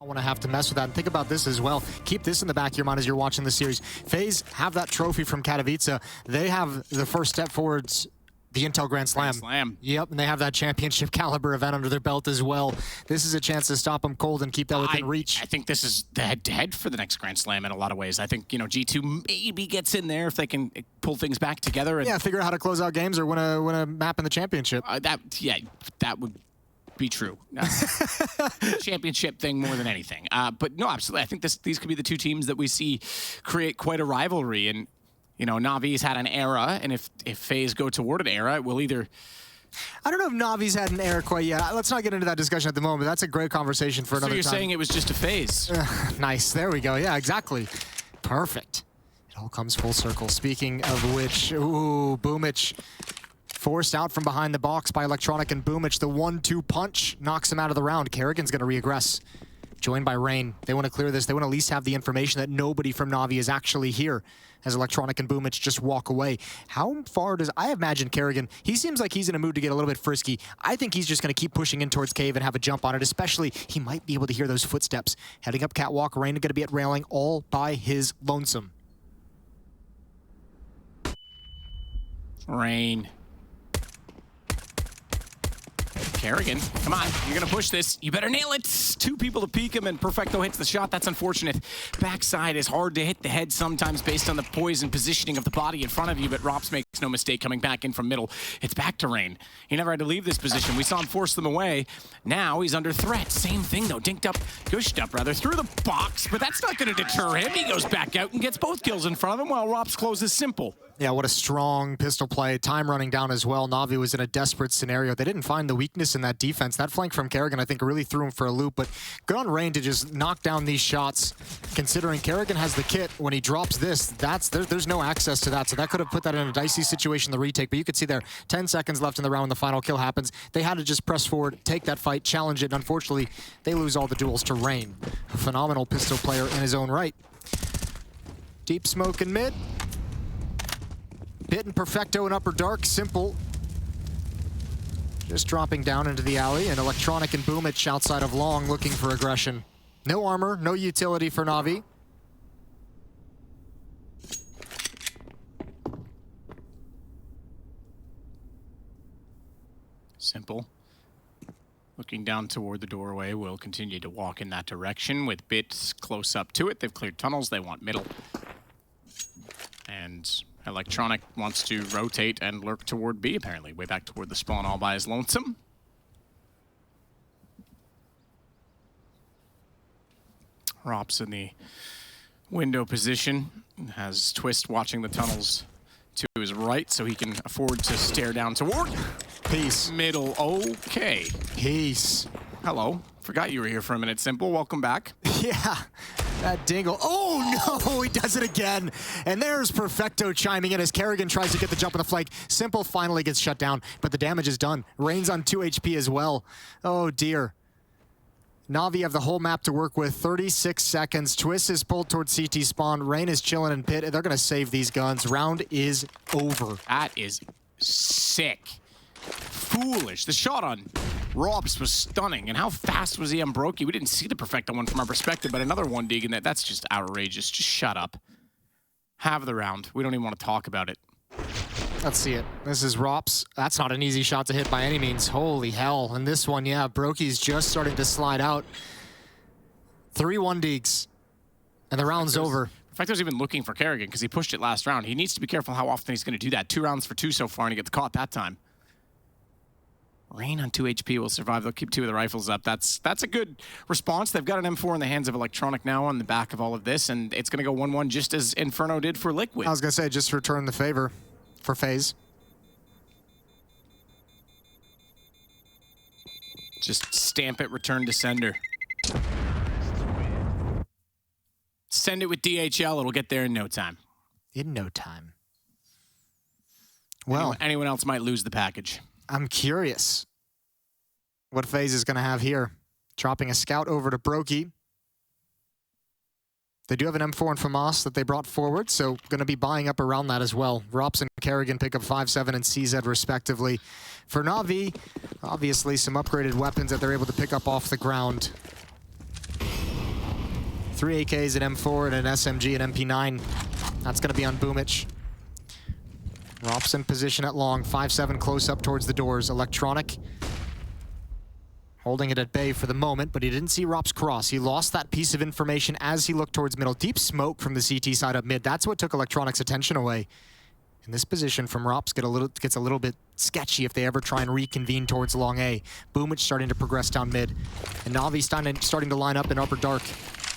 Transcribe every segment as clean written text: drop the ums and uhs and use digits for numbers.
I want to have to mess with that. And think about this as well. Keep this in the back of your mind as you're watching the series. FaZe have that trophy from Katowice. They have the first step forwards, the Intel Grand Slam. Yep, and they have that championship caliber event under their belt as well. This is a chance to stop them cold and keep that within reach. I think this is the head-to-head for the next Grand Slam in a lot of ways. I think, you know, G2 maybe gets in there if they can pull things back together. And yeah, figure out how to close out games or win a map in the championship. That would be true. Championship thing more than anything. But no, absolutely. I think these could be the two teams that we see create quite a rivalry. And, you know, NaVi's had an era, and if FaZe go toward an era, it will either... I don't know if NaVi's had an era quite yet. Let's not get into that discussion at the moment. That's a great conversation for another time. So you're saying it was just a FaZe? Nice. There we go. Yeah, exactly. Perfect. It all comes full circle. Speaking of which, ooh, Boomich forced out from behind the box by Electronic, and Boomich, the 1-2 punch, knocks him out of the round. Kerrigan's going to reaggress. Joined by Rain. They want to clear this. They want to at least have the information that nobody from NaVi is actually here as Electronic and Boomich just walk away. How far does... I imagine Kerrigan, he seems like he's in a mood to get a little bit frisky. I think he's just going to keep pushing in towards Cave and have a jump on it, especially he might be able to hear those footsteps. Heading up Catwalk, Rain going to be at railing all by his lonesome. Rain. Kerrigan, come on, you're gonna push this. You better nail it. Two people to peek him, and Perfecto hits the shot. That's unfortunate. Backside is hard to hit the head sometimes based on the poise and positioning of the body in front of you, but ropz makes no mistake coming back in from middle. It's back to Rain. He never had to leave this position. We saw him force them away. Now he's under threat. Same thing though, gushed up rather, through the box, but that's not gonna deter him. He goes back out and gets both kills in front of him while ropz closes simple. Yeah, what a strong pistol play. Time running down as well. NaVi was in a desperate scenario. They didn't find the weakness in that defense. That flank from Kerrigan, I think, really threw him for a loop. But good on Rain to just knock down these shots. Considering Kerrigan has the kit, when he drops this, there's no access to that. So that could have put that in a dicey situation, the retake. But you could see there, 10 seconds left in the round when the final kill happens. They had to just press forward, take that fight, challenge it. And unfortunately, they lose all the duels to Rain. A phenomenal pistol player in his own right. Deep smoke in mid. Bit and Perfecto in upper dark, simple. Just dropping down into the alley, and Electronic and Boomich outside of long looking for aggression. No armor, no utility for NaVi. Simple. Looking down toward the doorway, will continue to walk in that direction with Bits close up to it. They've cleared tunnels, they want middle. And Electronic wants to rotate and lurk toward B, apparently. Way back toward the spawn all by his lonesome. ropz in the window position. Has Twist watching the tunnels to his right so he can afford to stare down toward. Peace. Middle, okay. Peace. Hello. Forgot you were here for a minute, Simple. Welcome back. Yeah. That dingle. Oh no, he does it again. And there's Perfecto chiming in as Kerrigan tries to get the jump on the flank. Simple finally gets shut down, but the damage is done. Rain's on 2 HP as well. Oh dear. NaVi have the whole map to work with. 36 seconds. Twist is pulled towards CT spawn. Rain is chilling in pit. They're going to save these guns. Round is over. That is sick. Foolish. The shot on ropz was stunning. And how fast was he on broky? We didn't see the Perfecto one from our perspective, but another one digging that. That's just outrageous. Just shut up. Have the round. We don't even want to talk about it. Let's see it. This is ropz. That's not an easy shot to hit by any means. Holy hell. And this one, yeah, broky's just starting to slide out. 3-1 digs. And the round's over. Perfecto's even looking for Kerrigan because he pushed it last round. He needs to be careful how often he's going to do that. 2 rounds for 2 so far, and he gets caught that time. Rain on 2 HP will survive. They'll keep 2 of the rifles up. That's a good response. They've got an M4 in the hands of Electronic now on the back of all of this, and it's going to go 1-1 just as Inferno did for Liquid. I was going to say, just return the favor for FaZe. Just stamp it, return to sender. Send it with DHL, it'll get there in no time. In no time. Well, anyone else might lose the package. I'm curious what FaZe is going to have here. Dropping a scout over to broky. They do have an M4 and FAMAS that they brought forward, so going to be buying up around that as well. ropz and Kerrigan pick up 5-7 and CZ respectively. For NaVi, obviously some upgraded weapons that they're able to pick up off the ground. 3 AKs, an M4, and an SMG, and MP9. That's going to be on ropz. ropz in position at long, 5-7 close up towards the doors. Electronic holding it at bay for the moment, but he didn't see ropz cross. He lost that piece of information as he looked towards middle. Deep smoke from the CT side up mid. That's what took Electronic's attention away. And this position from ropz gets a little bit sketchy if they ever try and reconvene towards long A. broky starting to progress down mid. And NaVi starting to line up in upper dark.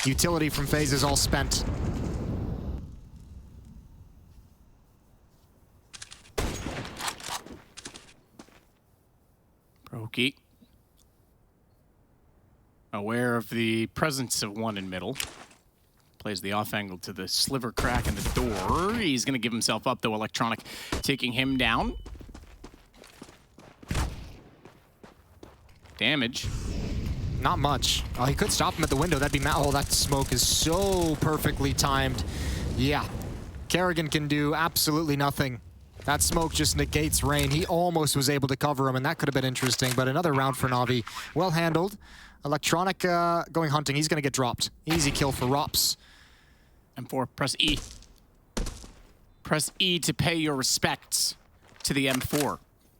Utility from FaZe is all spent. broky. Aware of the presence of one in middle. Plays the off angle to the sliver crack in the door. He's going to give himself up, though. Electronic taking him down. Damage. Not much. Oh, he could stop him at the window. That'd be Oh, that smoke is so perfectly timed. Yeah. Kerrigan can do absolutely nothing. That smoke just negates Rain. He almost was able to cover him, and that could have been interesting. But another round for NaVi. Well handled. Electronic going hunting. He's going to get dropped. Easy kill for ropz. M4, press E. Press E to pay your respects to the M4.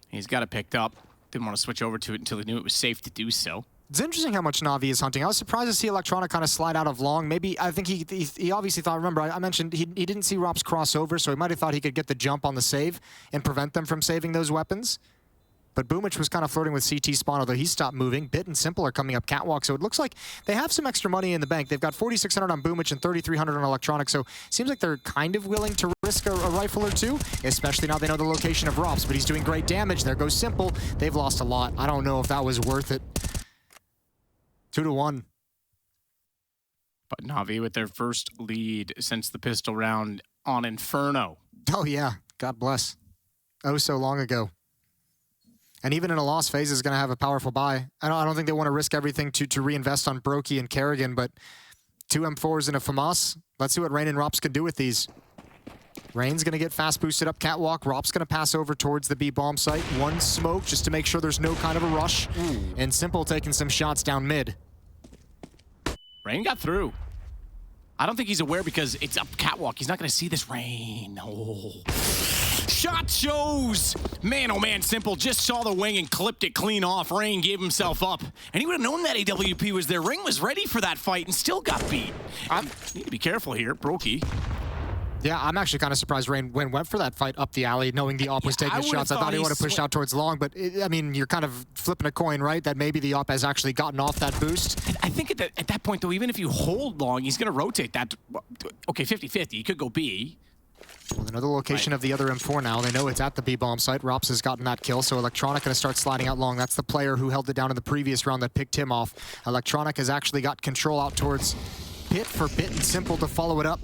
He's got it picked up. Didn't want to switch over to it until he knew it was safe to do so. It's interesting how much NaVi is hunting. I was surprised to see Electronic kind of slide out of long. Maybe, I think he obviously thought, remember, I mentioned he didn't see ropz cross over, so he might have thought he could get the jump on the save and prevent them from saving those weapons. But broky was kind of flirting with CT spawn, although he stopped moving. Bit and Simple are coming up catwalk, so it looks like they have some extra money in the bank. They've got 4,600 on broky and 3,300 on Electronic, so it seems like they're kind of willing to risk a rifle or two, especially now they know the location of ropz, but he's doing great damage. There goes Simple. They've lost a lot. I don't know if that was worth it. 2-1. But NaVi with their first lead since the pistol round on Inferno. Oh yeah, God bless. Oh, so long ago. And even in a loss, FaZe is going to have a powerful buy. I don't think they want to risk everything to reinvest on broky and Kerrigan, but 2 M4s and a FAMAS. Let's see what Rain and ropz can do with these. Rain's going to get fast boosted up catwalk. ropz going to pass over towards the B bomb site. One smoke just to make sure there's no kind of a rush. And Simple taking some shots down mid. Rain got through. I don't think he's aware because it's up catwalk. He's not going to see this. Rain. Oh. Shot shows! Man, oh man, Simple just saw the wing and clipped it clean off. Rain gave himself up. And he would have known that AWP was there. Ring was ready for that fight and still got beat. Need to be careful here, broky. Yeah, I'm actually kind of surprised Rain went for that fight up the alley, knowing the op was taking the shots. I thought he would have pushed out towards long, but I mean, you're kind of flipping a coin, right? That maybe the op has actually gotten off that boost. I think at that point, though, even if you hold long, he's going to rotate that. Okay, 50-50. He could go B. Well, they know the location of the other M4 now. They know it's at the B bomb site. ropz has gotten that kill, so Electronic going to start sliding out long. That's the player who held it down in the previous round that picked him off. Electronic has actually got control out towards Pit for Bit and Simple to follow it up.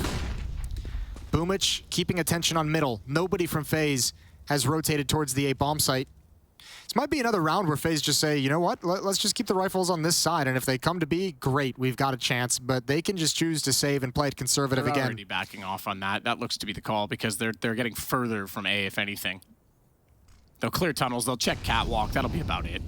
broky keeping attention on middle. Nobody from FaZe has rotated towards the A bomb site. This might be another round where FaZe just say, you know what, let's just keep the rifles on this side, and if they come to B, great, we've got a chance, but they can just choose to save and play it conservative they're again. Already backing off on that. That looks to be the call because they're getting further from A, if anything. They'll clear tunnels, they'll check catwalk, that'll be about it.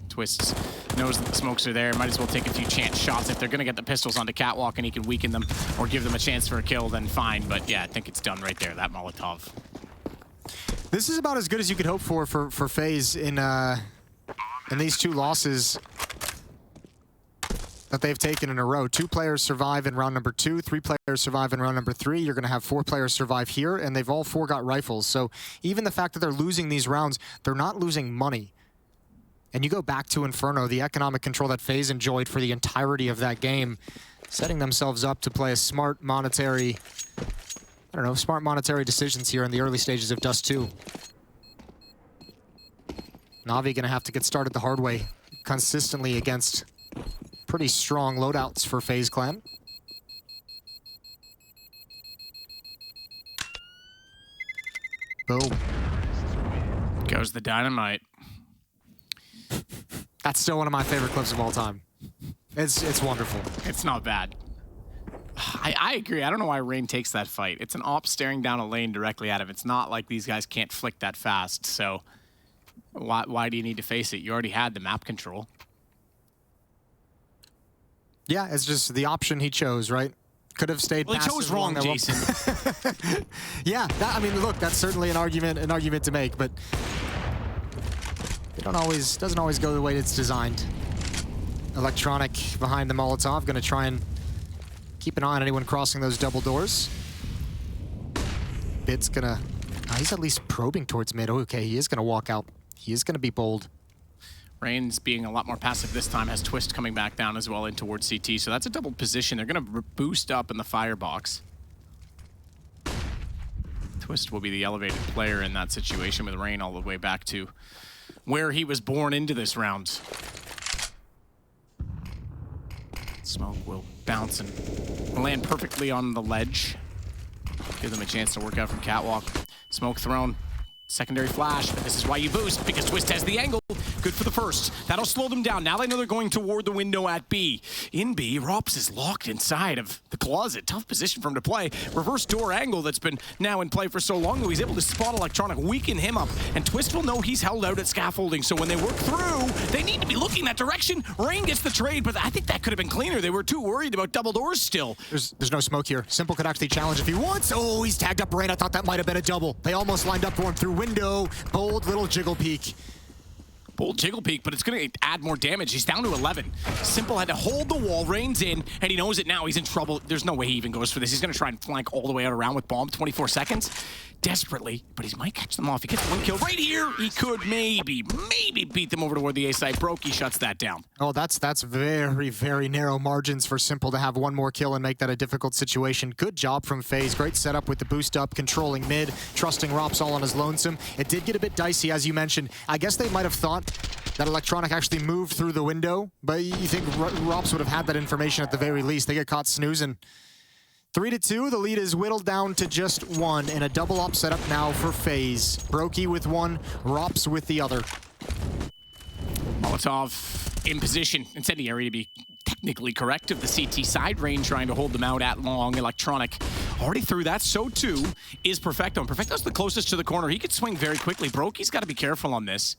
Twists knows that the smokes are there, might as well take a few chance shots. If they're gonna get the pistols onto catwalk and he can weaken them or give them a chance for a kill, then fine, but yeah, I think it's done right there, that Molotov. This is about as good as you could hope for FaZe in these 2 losses that they've taken in a row. 2 players survive in round number 2, 3 players survive in round number 3. You're going to have 4 players survive here, and they've all 4 got rifles. So even the fact that they're losing these rounds, they're not losing money. And you go back to Inferno, the economic control that FaZe enjoyed for the entirety of that game, setting themselves up to play a smart monetary decisions here in the early stages of Dust2. NaVi gonna have to get started the hard way consistently against pretty strong loadouts for FaZe Clan. Boom. Goes the dynamite. That's still one of my favorite clips of all time. It's wonderful. It's not bad. I agree. I don't know why Rain takes that fight. It's an op staring down a lane directly at him. It's not like these guys can't flick that fast, so why do you need to face it? You already had the map control. Yeah, it's just the option he chose, right? Could have stayed Well, he passive chose wrong, along that Jason. Yeah, I mean, look, that's certainly an argument to make, but it doesn't always go the way it's designed. Electronic behind the Molotov, gonna try and keep an eye on anyone crossing those double doors. Bit's gonna, he's at least probing towards mid. Okay, he is gonna walk out. He is gonna be bold. Rain's being a lot more passive this time, has Twist coming back down as well in towards CT, so that's a double position. They're going to boost up in the firebox. Twist will be the elevated player in that situation with Rain all the way back to where he was born into this round. Smoke will bounce and land perfectly on the ledge. Give them a chance to work out from Catwalk. Smoke thrown. Secondary flash, but this is why you boost, because Twist has the angle. Good for the first. That'll slow them down. Now they know they're going toward the window at B. In B, ropz is locked inside of the closet. Tough position for him to play. Reverse door angle that's been now in play for so long, though he's able to spot Electronic, weaken him up, and Twist will know he's held out at scaffolding, so when they work through, they need to be looking that direction. Rain gets the trade, but I think that could have been cleaner. They were too worried about double doors still. There's no smoke here. Simple could actually challenge if he wants. Oh, he's tagged up Rain. I thought that might have been a double. They almost lined up for him through window. Bold little jiggle peek. Bold jiggle peek, but it's going to add more damage. He's down to 11. Simple had to hold the wall, Rain's in, and he knows it now. He's in trouble. There's no way he even goes for this. He's going to try and flank all the way out around with bomb. 24 seconds. Desperately, but he might catch them off. He gets one kill right here. He could maybe beat them over toward the A side. broky shuts that down. Oh, that's very, very narrow margins for Simple to have one more kill and make that a difficult situation. Good job from FaZe. Great setup with the boost up, controlling mid, trusting ropz all on his lonesome. It did get a bit dicey, as you mentioned. I guess they might have thought that Electronic actually moved through the window, but you think ropz would have had that information at the very least. They get caught snoozing. 3-2, the lead is whittled down to just one, and a double up setup now for FaZe. broky with one, ropz with the other. Molotov in position, incendiary to be technically correct, of the CT side. Rain trying to hold them out at long. Electronic already through that. So too is Perfecto. And Perfecto's the closest to the corner. He could swing very quickly. broky's got to be careful on this.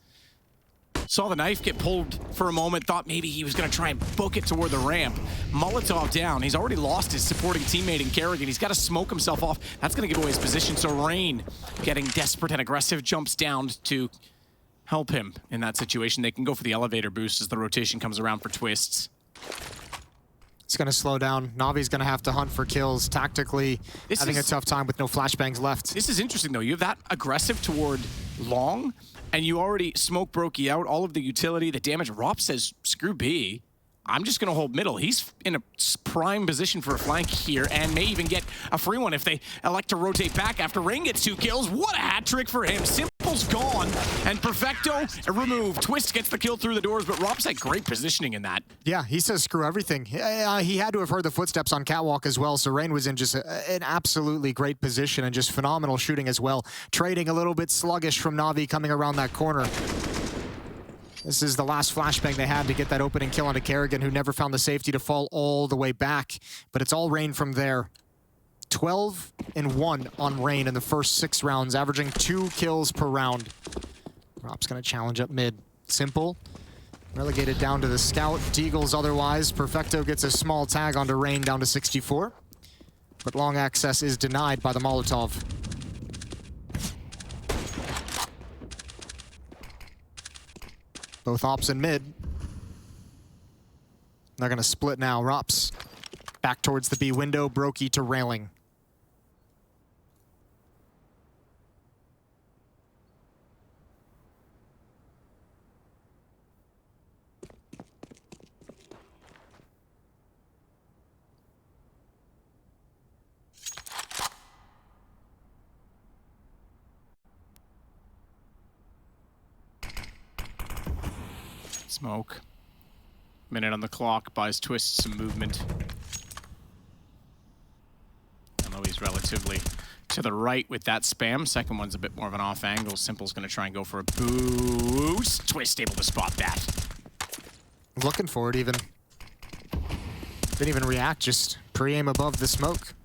Saw the knife get pulled for a moment, thought maybe he was going to try and book it toward the ramp. Molotov down. He's already lost his supporting teammate in Kerrigan. He's got to smoke himself off. That's going to give away his position. So Rain, getting desperate and aggressive, jumps down to help him in that situation. They can go for the elevator boost as the rotation comes around for Twists. It's going to slow down. NaVi's going to have to hunt for kills. Tactically, having a tough time with no flashbangs left. This is interesting, though. You have that aggressive toward long, and you already smoke broky out. All of the utility, the damage. ropz says, screw B. I'm just going to hold middle. He's in a prime position for a flank here and may even get a free one if they elect to rotate back after Rain gets 2 kills. What a hat trick for him. Simple's gone and Perfecto removed. Twist gets the kill through the doors, but ropz had great positioning in that. Yeah, he says screw everything. He had to have heard the footsteps on Catwalk as well, so Rain was in just an absolutely great position and just phenomenal shooting as well. Trading a little bit sluggish from NaVi coming around that corner. This is the last flashbang they had to get that opening kill onto Kerrigan, who never found the safety to fall all the way back. But it's all Rain from there. 12-1 on Rain in the first 6 rounds, averaging 2 kills per round. ropz gonna challenge up mid. Simple, relegated down to the scout. Deagles otherwise. Perfecto gets a small tag onto Rain down to 64. But long access is denied by the Molotov. Both ops and mid. They're gonna split now. ropz back towards the B window. broky to railing. Smoke. Minute on the clock, buys Twist some movement. Although he's relatively to the right with that spam. Second one's a bit more of an off angle. Simple's going to try and go for a boost. Twist able to spot that. Looking for it even. Didn't even react, just pre-aim above the smoke.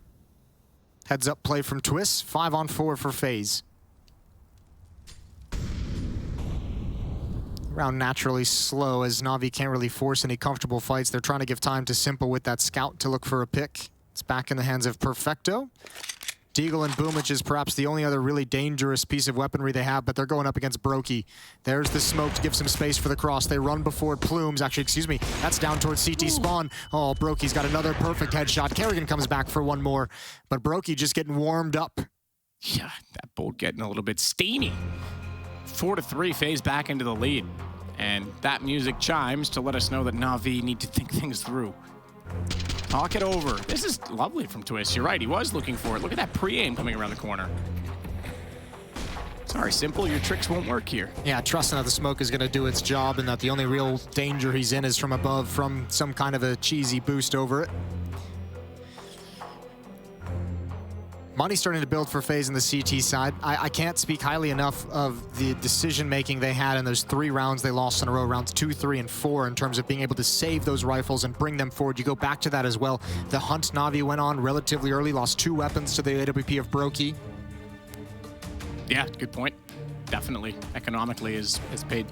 Heads up play from Twist. 5-on-4 for FaZe. Round naturally slow as NaVi can't really force any comfortable fights. They're trying to give time to Simple with that scout to look for a pick. It's back in the hands of Perfecto. Deagle and Boomich is perhaps the only other really dangerous piece of weaponry they have, but they're going up against broky. There's the smoke to give some space for the cross. They run before Plumes. Actually, excuse me, that's down towards CT spawn. Oh, broky's got another perfect headshot. Kerrigan comes back for one more, but broky just getting warmed up. Yeah, that bolt getting a little bit steamy. 4-3, FaZe back into the lead. And that music chimes to let us know that NaVi need to think things through. Talk it over. This is lovely from Twist. You're right, he was looking for it. Look at that pre-aim coming around the corner. Sorry, Simple, your tricks won't work here. Yeah, trusting that the smoke is going to do its job and that the only real danger he's in is from above, from some kind of a cheesy boost over it. Money's starting to build for FaZe in the CT side. I can't speak highly enough of the decision-making they had in those 3 rounds they lost in a row, rounds 2, 3, and 4, in terms of being able to save those rifles and bring them forward. You go back to that as well. The hunt NaVi went on relatively early, lost 2 weapons to the AWP of broky. Yeah, good point. Definitely, economically, has paid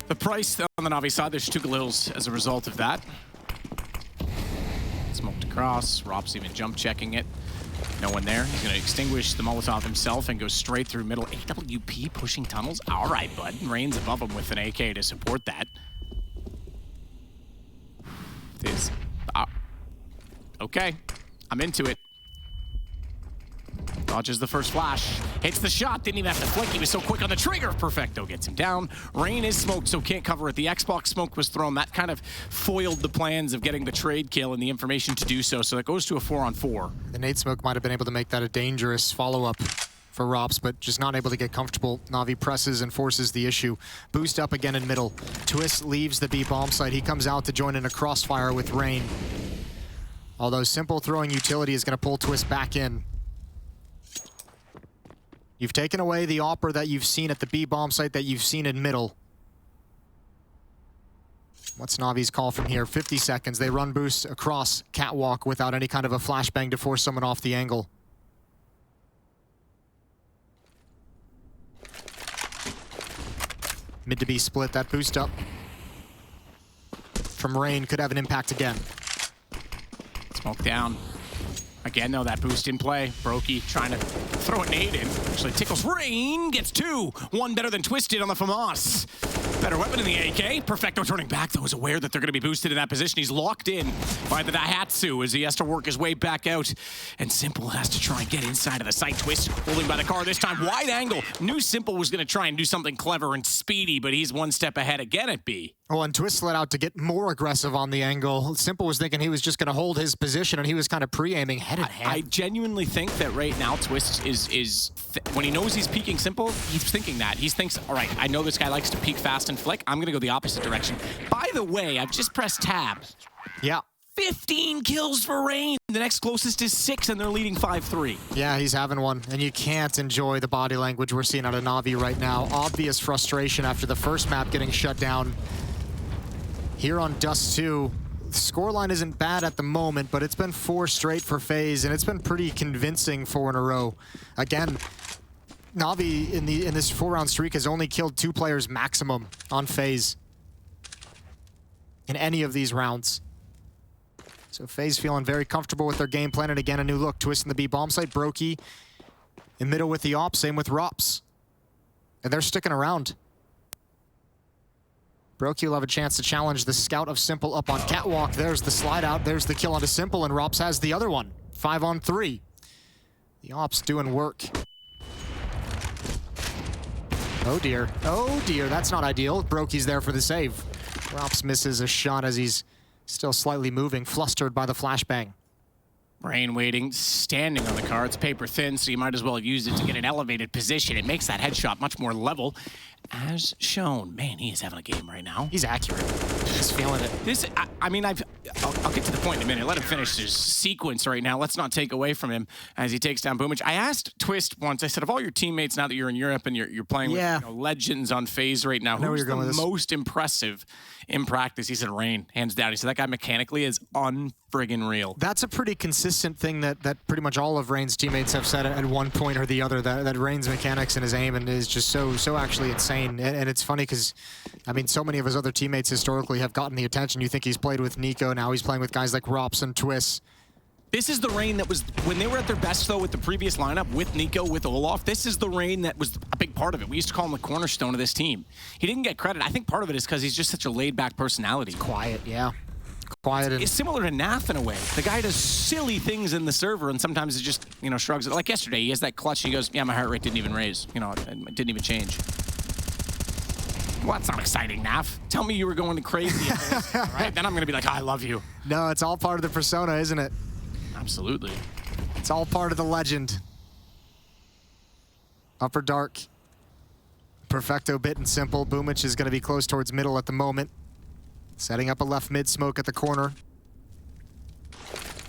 the price on the NaVi side. There's 2 Galils as a result of that. Smoked across, ropz even jump checking it. No one there. He's going to extinguish the Molotov himself and go straight through middle. AWP pushing tunnels. All right, bud. Rain's above him with an AK to support that. This. Okay. I'm into it. Dodges the first flash. Hits the shot. Didn't even have to flick. He was so quick on the trigger. Perfecto gets him down. Rain is smoked, so can't cover it. The Xbox smoke was thrown. That kind of foiled the plans of getting the trade kill and the information to do so. So it goes to a 4-on-4. The nade smoke might have been able to make that a dangerous follow-up for ropz, but just not able to get comfortable. NaVi presses and forces the issue. Boost up again in middle. Twist leaves the B bomb site. He comes out to join in a crossfire with Rain. Although Simple throwing utility is going to pull Twist back in. You've taken away the AWPer that you've seen at the B bomb site that you've seen in middle. What's NaVi's call from here? 50 seconds. They run boost across catwalk without any kind of a flashbang to force someone off the angle. Mid to B split, that boost up from Rain could have an impact again. Smoke down. Again, though, that boost in play. broky trying to throw a nade in. Actually tickles Rain, gets 2. 1 better than Twisted on the FAMAS. Better weapon in the AK. Perfecto turning back, though, is aware that they're going to be boosted in that position. He's locked in by the Daihatsu as he has to work his way back out. And Simple has to try and get inside of the site. Twist holding by the car this time. Wide angle. Knew Simple was going to try and do something clever and speedy, but he's 1 step ahead again at B. Oh, and Twist let out to get more aggressive on the angle. Simple was thinking he was just going to hold his position, and he was kind of pre-aiming head in hand. I genuinely think that right now Twist is when he knows he's peeking Simple, he's thinking that. He thinks, all right, I know this guy likes to peek fast and flick. I'm going to go the opposite direction. By the way, I've just pressed tab. Yeah. 15 kills for Rain. The next closest is 6, and they're leading 5-3. Yeah, he's having one, and you can't enjoy the body language we're seeing out of NaVi right now. Obvious frustration after the first map getting shut down. Here on Dust2, the scoreline isn't bad at the moment, but it's been 4 straight for FaZe, and it's been pretty convincing 4 in a row. Again, NaVi in this 4-round streak has only killed 2 players maximum on FaZe in any of these rounds. So FaZe feeling very comfortable with their game plan, and again, a new look. Twist in the B bomb site, broky in middle with the AWP, same with ropz. And they're sticking around. broky will have a chance to challenge the scout of Simple up on catwalk. There's the slide out, there's the kill onto Simple, and ropz has the other one. 5-on-3. The AWP's doing work. Oh dear, that's not ideal. broky's there for the save. ropz misses a shot as he's still slightly moving, flustered by the flashbang. Rain waiting, standing on the car. It's paper thin, so you might as well use it to get an elevated position. It makes that headshot much more level, as shown. Man, he is having a game right now. He's accurate. He's feeling it. This, I mean, I'll get to the point in a minute. Let him finish his sequence right now. Let's not take away from him as he takes down Boomich. I asked Twist once, I said, of all your teammates, now that you're in Europe and you're playing with legends on FaZe right now, who's the most impressive in practice? He said Rain, hands down. He said that guy mechanically is unfriggin' real. That's a pretty consistent thing that pretty much all of Rain's teammates have said at one point or the other, that Rain's mechanics and his aim and is just so actually insane. And it's funny because, I mean, so many of his other teammates historically have gotten the attention. You think he's played with Nico, now he's playing with guys like ropz and Twist. This is the Reign that was, when they were at their best though with the previous lineup, with Nico, with Olaf, this is the Reign that was a big part of it. We used to call him the cornerstone of this team. He didn't get credit. I think part of it is because he's just such a laid-back personality. Quiet, yeah. Quiet. And it's similar to Nath in a way. The guy does silly things in the server and sometimes it just, you know, shrugs it. Like yesterday, he has that clutch and he goes, yeah, my heart rate didn't even raise. You know, it didn't even change. Well, that's not exciting, Nath. Tell me you were going crazy. Right? Then I'm going to be like, oh, I love you. No, it's all part of the persona, isn't it? Absolutely. It's all part of the legend. Upper dark. Perfecto bit and simple. Boomich is going to be close towards middle at the moment. Setting up a left mid smoke at the corner.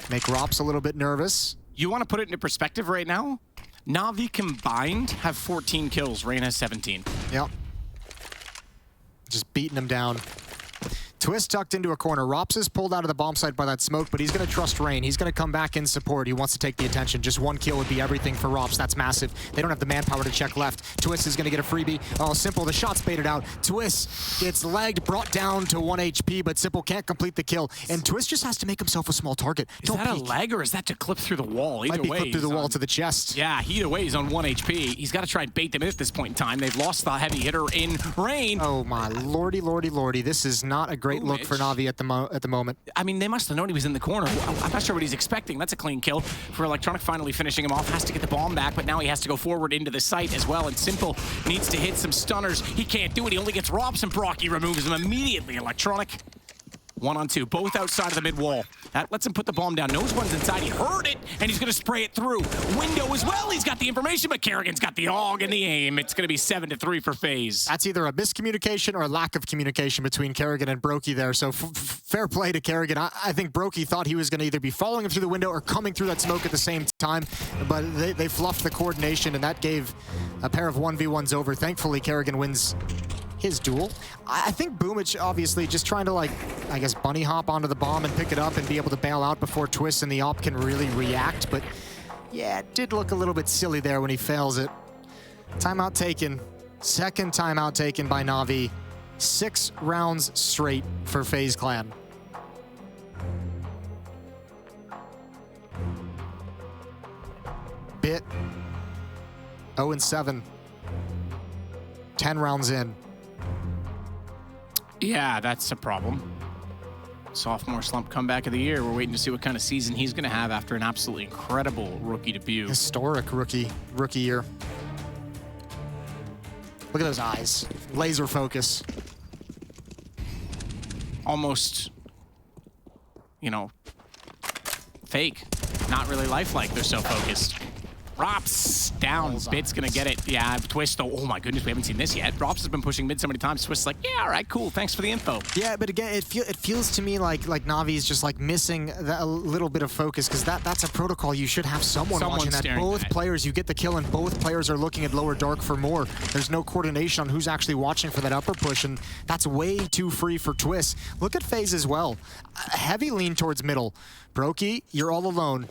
Make ropz a little bit nervous. You want to put it into perspective right now? NaVi combined have 14 kills. Reign has 17. Yep. Just beating him down. Twist tucked into a corner. ropz is pulled out of the bomb site by that smoke, but he's going to trust Reign. He's going to come back in support. He wants to take the attention. Just one kill would be everything for ropz. That's massive. They don't have the manpower to check left. Twist is going to get a freebie. Oh, Simple, the shot's baited out. Twist gets legged, brought down to 1 HP, but Simple can't complete the kill. And Twist just has to make himself a small target. Is that a leg or is that to clip through the wall? Either Might be way, clipped through the wall to the chest. Yeah, either way, he's on 1 HP. He's got to try and bait them in at this point in time. They've lost the heavy hitter in Reign. Oh my lordy, lordy, lordy. This is not a great look for NaVi at the moment. I mean, they must have known he was in the corner. I'm not sure what he's expecting. That's a clean kill for Electronic, finally finishing him off. Has to get the bomb back, but now he has to go forward into the site as well. And Simple needs to hit some stunners. He can't do it. He only gets ropz, and broky removes him immediately. Electronic, 1-on-2, both outside of the mid wall. That lets him put the bomb down. Knows one's inside. He heard it, and he's going to spray it through. Window as well. He's got the information, but Kerrigan's got the AUG and the aim. It's going to be 7-3 for FaZe. That's either a miscommunication or a lack of communication between Kerrigan and broky there. So fair play to Kerrigan. I think broky thought he was going to either be following him through the window or coming through that smoke at the same time, but they fluffed the coordination, and that gave a pair of 1v1s over. Thankfully, Kerrigan wins his duel. I think boomich obviously just trying to, like, I guess, bunny hop onto the bomb and pick it up and be able to bail out before Twist and the op can really react. But yeah, it did look a little bit silly there when he fails it. Timeout taken. Second timeout taken by NaVi. 6 rounds straight for FaZe Clan. Bit 0-7. 10 rounds in. Yeah, that's a problem. Sophomore slump comeback of the year. We're waiting to see what kind of season he's going to have after an absolutely incredible rookie debut. Historic rookie year. Look at those eyes. Laser focus. Almost, you know, fake. Not really lifelike. They're so focused. ropz down. Bit's gonna get it. Yeah, Twist though. Oh my goodness, we haven't seen this yet. ropz has been pushing mid so many times. Twist's like, yeah, all right, cool. Thanks for the info. Yeah, but again, it feels to me like NaVi's just like missing a little bit of focus, because that's a protocol. You should have someone watching that. Both players, you get the kill, and both players are looking at lower dark for more. There's no coordination on who's actually watching for that upper push, and that's way too free for Twist. Look at FaZe as well. A heavy lean towards middle. broky, you're all alone.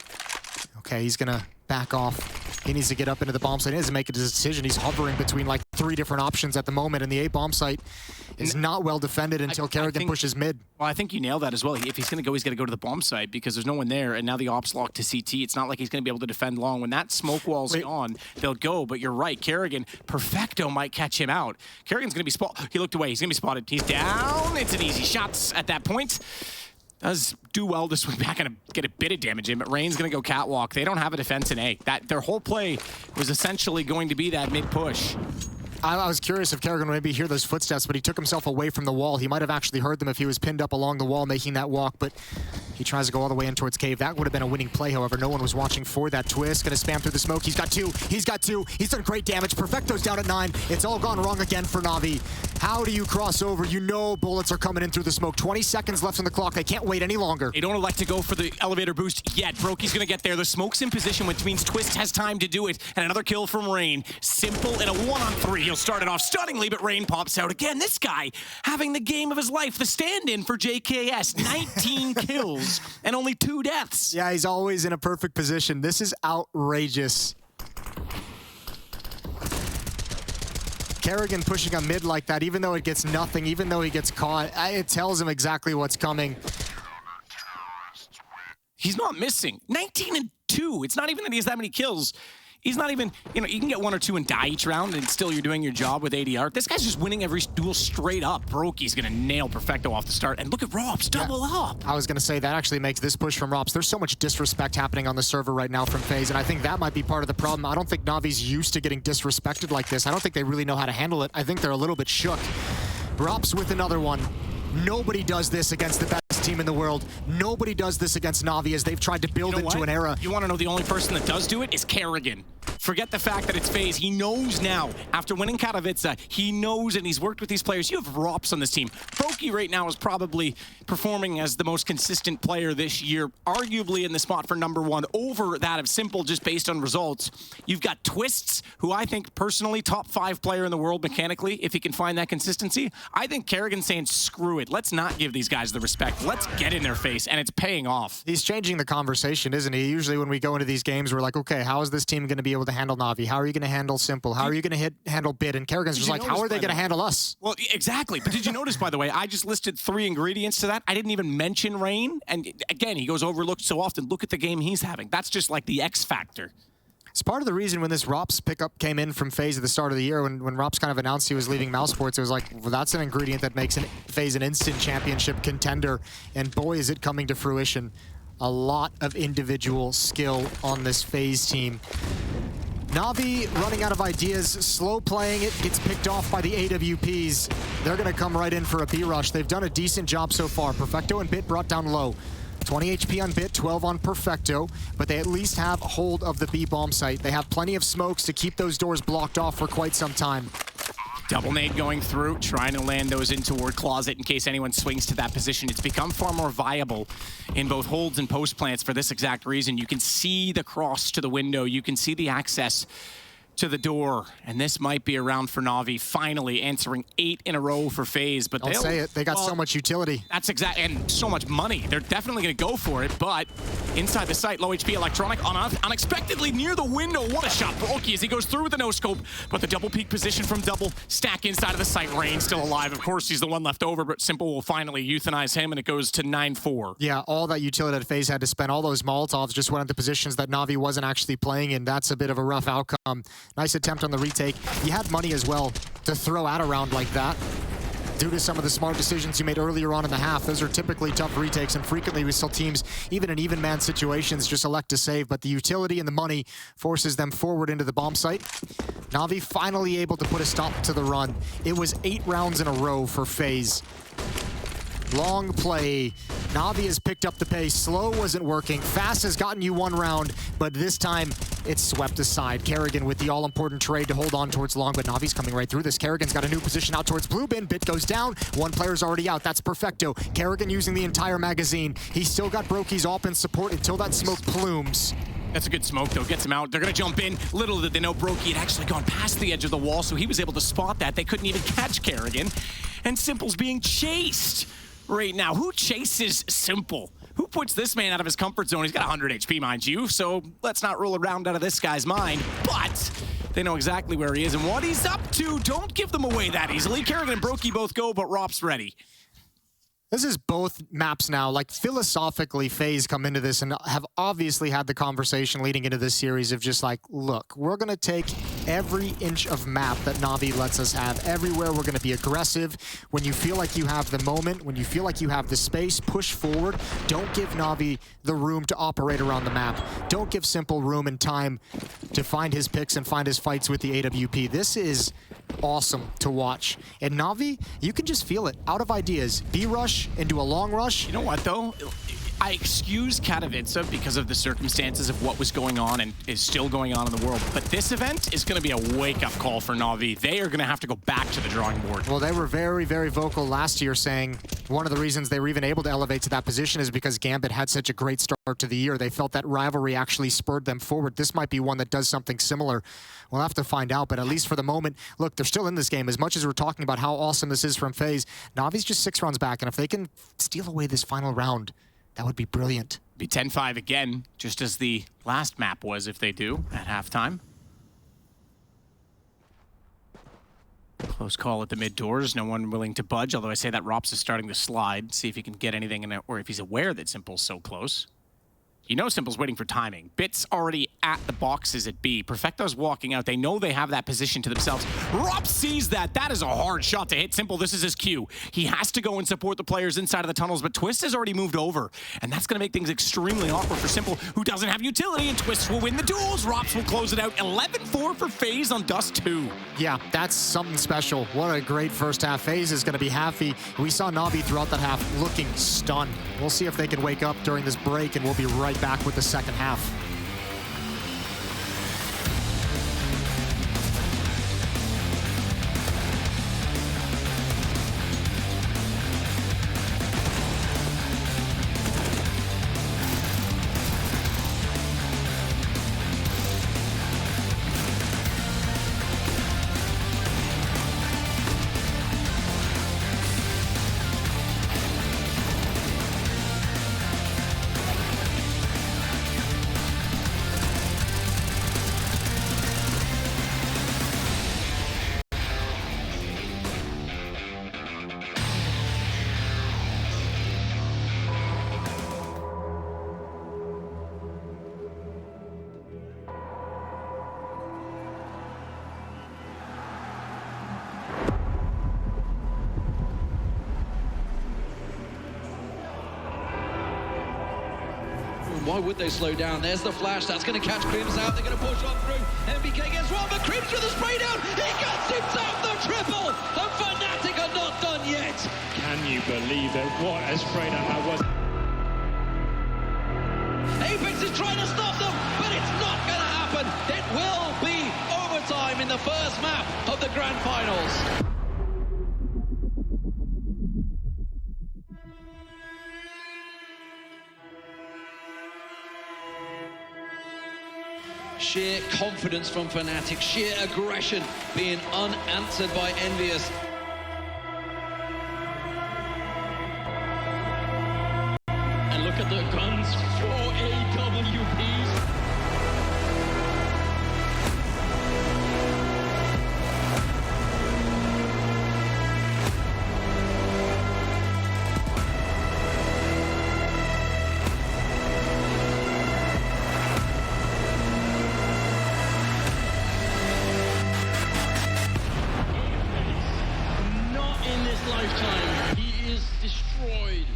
Okay, he's gonna back off. He needs to get up into the bomb site. He needs to make a decision. He's hovering between like 3 different options at the moment, and the A bomb site is not well defended until Kerrigan pushes mid. Well, I think you nailed that as well. If he's going to go, he's got to go to the bomb site because there's no one there, and now the ops locked to CT. It's not like he's going to be able to defend long. When that smoke wall's gone, they'll go, but you're right. Kerrigan, Perfecto might catch him out. Kerrigan's going to be spotted. He looked away. He's going to be spotted. He's down. It's an easy shot at that point. Does do well to swing back and get a bit of damage in, but Reign's going to go catwalk. They don't have a defense in A. Their whole play was essentially going to be that mid-push. I was curious if Kerrigan would maybe hear those footsteps, but he took himself away from the wall. He might have actually heard them if he was pinned up along the wall making that walk, but he tries to go all the way in towards cave. That would have been a winning play, however. No one was watching for that. Twist, gonna spam through the smoke. He's got two. He's got two. He's done great damage. Perfecto's down at 9. It's all gone wrong again for NaVi. How do you cross over? You know bullets are coming in through the smoke. 20 seconds left on the clock. They can't wait any longer. They don't elect to go for the elevator boost yet. broky's gonna get there. The smoke's in position, which means Twist has time to do it. And another kill from Reign. Simple in a 1-on-3. He'll start it off stunningly, but Reign pops out again. This guy having the game of his life. The stand-in for JKS. 19 kills and only 2 deaths. Yeah, he's always in a perfect position. This is outrageous. Kerrigan pushing on mid like that, even though it gets nothing, even though he gets caught, it tells him exactly what's coming. He's not missing. 19-2. It's not even that he has that many kills. He's not even, you know, you can get 1 or 2 and die each round and still you're doing your job with ADR. This guy's just winning every duel straight up. broky's gonna nail Perfecto off the start. And look at ropz, double up. I was gonna say that actually makes this push from ropz. There's so much disrespect happening on the server right now from FaZe, and I think that might be part of the problem. I don't think NaVi's used to getting disrespected like this. I don't think they really know how to handle it. I think they're a little bit shook. ropz with another one. Nobody does this against the best team in the world. Nobody does this against NaVi as they've tried to build into an era. You want to know the only person that does do it is Kerrigan. Forget the fact that it's FaZe. He knows now. After winning Katowice, he knows and he's worked with these players. You have ropz on this team. broky right now is probably performing as the most consistent player this year, arguably in the spot for #1 over that of Simple just based on results. You've got Twists, who I think personally top 5 player in the world mechanically, if he can find that consistency. I think Kerrigan's saying, screw it. Let's not give these guys the respect. Let's get in their face, and it's paying off. He's changing the conversation, isn't he? Usually when we go into these games, we're like, okay, how is this team going to be able to handle NaVi? How are you going to handle Simple? How are you going to handle Bid? And Kerrigan's just like, how are they going to handle us? Well, exactly. But did you notice, by the way, I just listed 3 ingredients to that. I didn't even mention Rain. And again, he goes overlooked so often. Look at the game he's having. That's just like the X factor. It's part of the reason when this ropz pickup came in from FaZe at the start of the year, when ropz kind of announced he was leaving Mousesports, it was like, well, that's an ingredient that makes FaZe an instant championship contender. And boy, is it coming to fruition. A lot of individual skill on this FaZe team. NaVi running out of ideas, slow playing it, gets picked off by the AWPs. They're gonna come right in for a B rush. They've done a decent job so far. Perfecto and Bit brought down low. 20 HP on Bit, 12 on Perfecto, but they at least have hold of the B bomb site. They have plenty of smokes to keep those doors blocked off for quite some time. Double nade going through, trying to land those in toward Closet in case anyone swings to that position. It's become far more viable in both holds and post plants for this exact reason. You can see the cross to the window. You can see the access to the door, and this might be a round for NaVi, finally answering 8 in a row for FaZe. But I'll say it, they got so much utility. That's exact, and so much money. They're definitely gonna go for it, but inside the site, low HP Electronic unexpectedly near the window. What a shot, broky as he goes through with the no-scope, but the double peek position from Double, stack inside of the site. Rain still alive. Of course, he's the one left over, but Simple will finally euthanize him, and it goes to 9-4. Yeah, all that utility that FaZe had to spend, all those Molotovs just went into positions that NaVi wasn't actually playing in. That's a bit of a rough outcome. Nice attempt on the retake. You had money as well to throw at a round like that. Due to some of the smart decisions you made earlier on in the half, those are typically tough retakes, and frequently we saw teams, even in even man situations, just elect to save, but the utility and the money forces them forward into the bomb site. NaVi finally able to put a stop to the run. It was 8 rounds in a row for FaZe. Long play. NaVi has picked up the pace. Slow wasn't working. Fast has gotten you 1 round, but this time it's swept aside. Kerrigan with the all-important trade to hold on towards long, but NaVi's coming right through this. Kerrigan's got a new position out towards blue bin. Bit goes down. 1 player's already out. That's Perfecto. Kerrigan using the entire magazine. He's still got broky's AWP in support until that smoke plumes. That's a good smoke, though. Gets him out. They're going to jump in. Little did they know broky had actually gone past the edge of the wall, so he was able to spot that. They couldn't even catch Kerrigan. And Simple's being chased right now. Who chases Simple? Who puts this man out of his comfort zone? He's got 100 HP, mind you, so let's not rule a round out of this guy's mind. But they know exactly where he is and what he's up to. Don't give them away that easily. Kerrigan and broky both go, but ropz ready. This is both maps now. Like, philosophically, FaZe come into this and have obviously had the conversation leading into this series of just like, look, we're going to take every inch of map that NaVi lets us have. Everywhere we're going to be aggressive. When you feel like you have the moment, when you feel like you have the space, push forward. Don't give NaVi the room to operate around the map. Don't give Simple room and time to find his picks and find his fights with the AWP. This is awesome to watch. And NaVi, you can just feel it. Out of ideas. B-rush into a long rush. You know what, though? I excuse Katowice because of the circumstances of what was going on and is still going on in the world. But this event is going to be a wake-up call for NaVi. They are going to have to go back to the drawing board. Well, they were very, very vocal last year saying one of the reasons they were even able to elevate to that position is because Gambit had such a great start to the year. They felt that rivalry actually spurred them forward. This might be one that does something similar. We'll have to find out, but at least for the moment, look, they're still in this game. As much as we're talking about how awesome this is from FaZe, NaVi's just 6 rounds back, and if they can steal away this final round, that would be brilliant. Be 10-5 again, just as the last map was if they do at halftime. Close call at the mid doors, no one willing to budge, although I say that ropz is starting to slide, see if he can get anything in it, or if he's aware that Simple's so close. You know Simple's waiting for timing. Bit's already at the boxes at B. Perfecto's walking out. They know they have that position to themselves. ropz sees that. That is a hard shot to hit Simple. This is his cue. He has to go and support the players inside of the tunnels, but Twist has already moved over, and that's going to make things extremely awkward for Simple, who doesn't have utility, and Twist will win the duels. ropz will close it out. 11-4 for FaZe on Dust2. Yeah, that's something special. What a great first half. FaZe is going to be happy. We saw NaVi throughout that half looking stunned. We'll see if they can wake up during this break, and we'll be right back with the second half. Why would they slow down? There's the flash. That's going to catch Crims out. They're going to push on through. MBK gets one, but Crims with a spray down. He gets himself the triple. And Fnatic are not done yet. Can you believe it? What a spray down that was. Apex is trying to stop them, but it's not going to happen. It will be overtime in the first map of the Grand Finals. Sheer confidence from Fnatic, sheer aggression being unanswered by Envious. And look at the guns for AWPs. Lifetime, he is destroyed.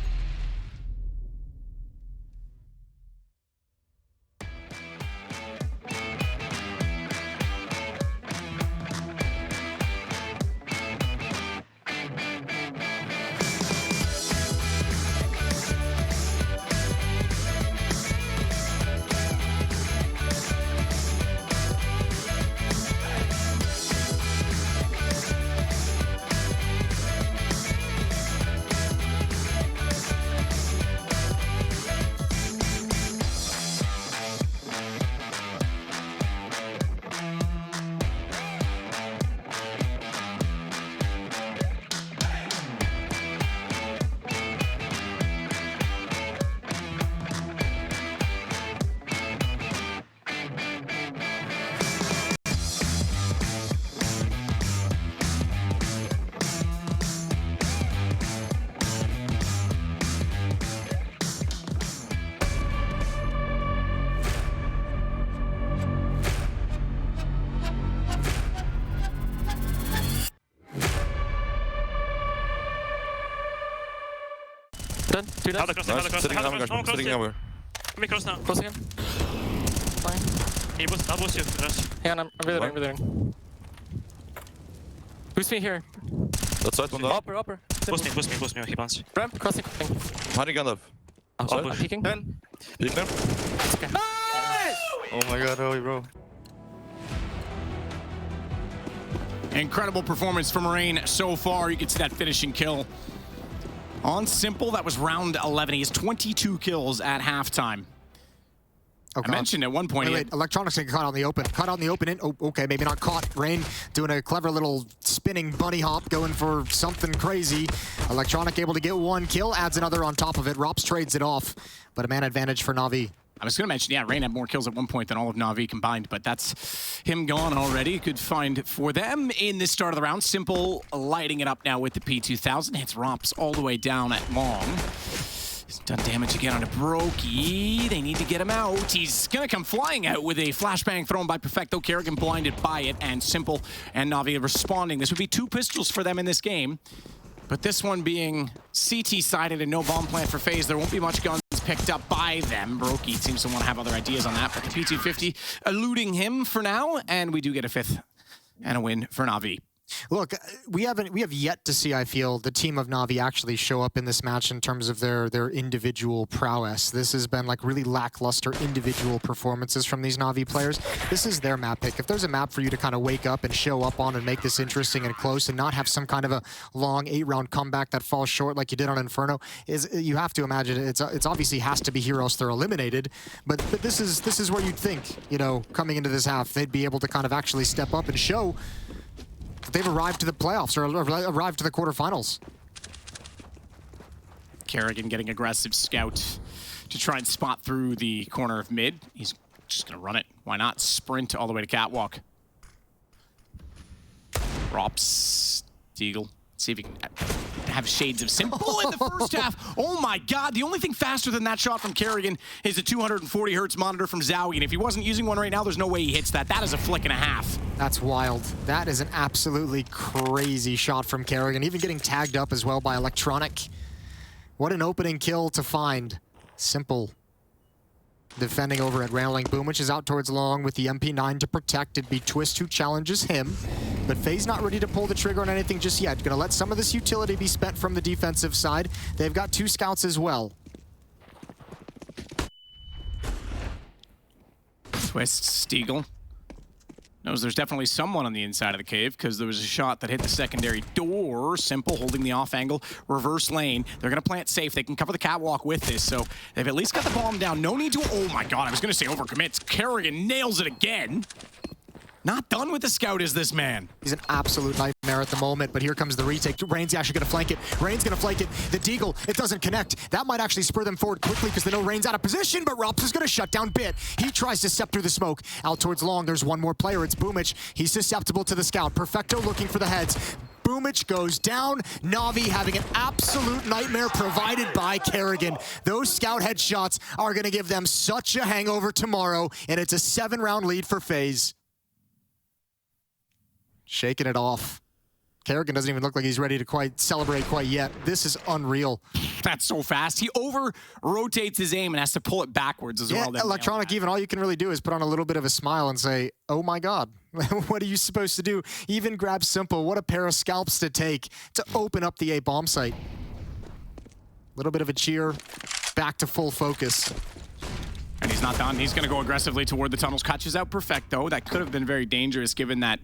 Done. Do that. Another cross, another cross, Sitting another nowhere. cross, Sitting nowhere. Let me cross now. Close again. Fine. I'll boost you, Rush. Hang on, I'm withering, withering. Boost me here. That's side one down. Upper. Boost me, he bounce. Ramp, crossing. I'll I'm push. peeking. Peek them. It's okay. Oh my god, holy bro. Incredible performance from Rain so far. You can see that finishing kill on Simple. That was round 11. He has 22 kills at halftime. Oh, I mentioned at one point... Wait, Electronics getting caught out in the open. Caught out in the open. Oh, okay, maybe not caught. Rain doing a clever little spinning bunny hop, going for something crazy. Electronic able to get one kill, adds another on top of it. ropz trades it off, but a man advantage for NaVi. I was going to mention, yeah, Rain had more kills at one point than all of NaVi combined, but that's him gone already. Good find for them in this start of the round. Simple lighting it up now with the P2000. Hits ropz all the way down at long. Done damage again on a broky. They need to get him out. He's gonna come flying out with a flashbang thrown by Perfecto. Kerrigan blinded by it, and Simple and NaVi responding. This would be 2 pistols for them in this game. But this one being CT-sided and no bomb plant for FaZe, there won't be much guns picked up by them. Broky seems to want to have other ideas on that, but the P250 eluding him for now, and we do get a 5th and a win for NaVi. Look, we have yet to see, I feel, the team of NaVi actually show up in this match in terms of their individual prowess. This has been like really lackluster individual performances from these NaVi players. This is their map pick. If there's a map for you to kind of wake up and show up on and make this interesting and close and not have some kind of a long 8-round comeback that falls short like you did on Inferno, you have to imagine it's obviously has to be here else they're eliminated. But this is where you'd think, you know, coming into this half, they'd be able to kind of actually step up and show they've arrived to the playoffs or arrived to the quarterfinals. Kerrigan getting aggressive scout to try and spot through the corner of mid. He's just gonna run it. Why not? Sprint all the way to catwalk. ropz, Deagle. See if he can have shades of Simple in the first half. Oh my God, the only thing faster than that shot from Kerrigan is a 240 hertz monitor from Zowie, and if he wasn't using one right now, there's no way he hits that. That is a flick and a half. That's wild. That is an absolutely crazy shot from Kerrigan, even getting tagged up as well by Electronic. What an opening kill to find. Simple defending over at Railing. Boomich is out towards long with the MP9 to protect. It'd be Twist who challenges him. But FaZe not ready to pull the trigger on anything just yet. Gonna let some of this utility be spent from the defensive side. They've got 2 scouts as well. Twist, Steagle. Knows there's definitely someone on the inside of the cave because there was a shot that hit the secondary door. Simple holding the off angle, reverse lane. They're gonna play it safe. They can cover the catwalk with this, so they've at least got the bomb down. No need to, oh my God, I was gonna say overcommits. Kerrigan nails it again. Not done with the scout is this man. He's an absolute nightmare at the moment, but here comes the retake. Rain's actually gonna flank it. Rain's gonna flank it. The Deagle, it doesn't connect. That might actually spur them forward quickly because they know Rain's out of position, but ropz is gonna shut down Bit. He tries to step through the smoke. Out towards long, there's one more player. It's Boomich. He's susceptible to the scout. Perfecto looking for the heads. Boomich goes down. NaVi having an absolute nightmare provided by Kerrigan. Those scout headshots are gonna give them such a hangover tomorrow, and it's a 7-round lead for FaZe. Shaking it off. Kerrigan doesn't even look like he's ready to quite celebrate quite yet. This is unreal. That's so fast. He over-rotates his aim and has to pull it backwards as well. Electronic, even all you can really do is put on a little bit of a smile and say, oh my God, what are you supposed to do? Even grab Simple. What a pair of scalps to take to open up the A bomb site. Little bit of a cheer, back to full focus. And he's not done. He's going to go aggressively toward the tunnels. Catches out Perfecto. That could have been very dangerous given that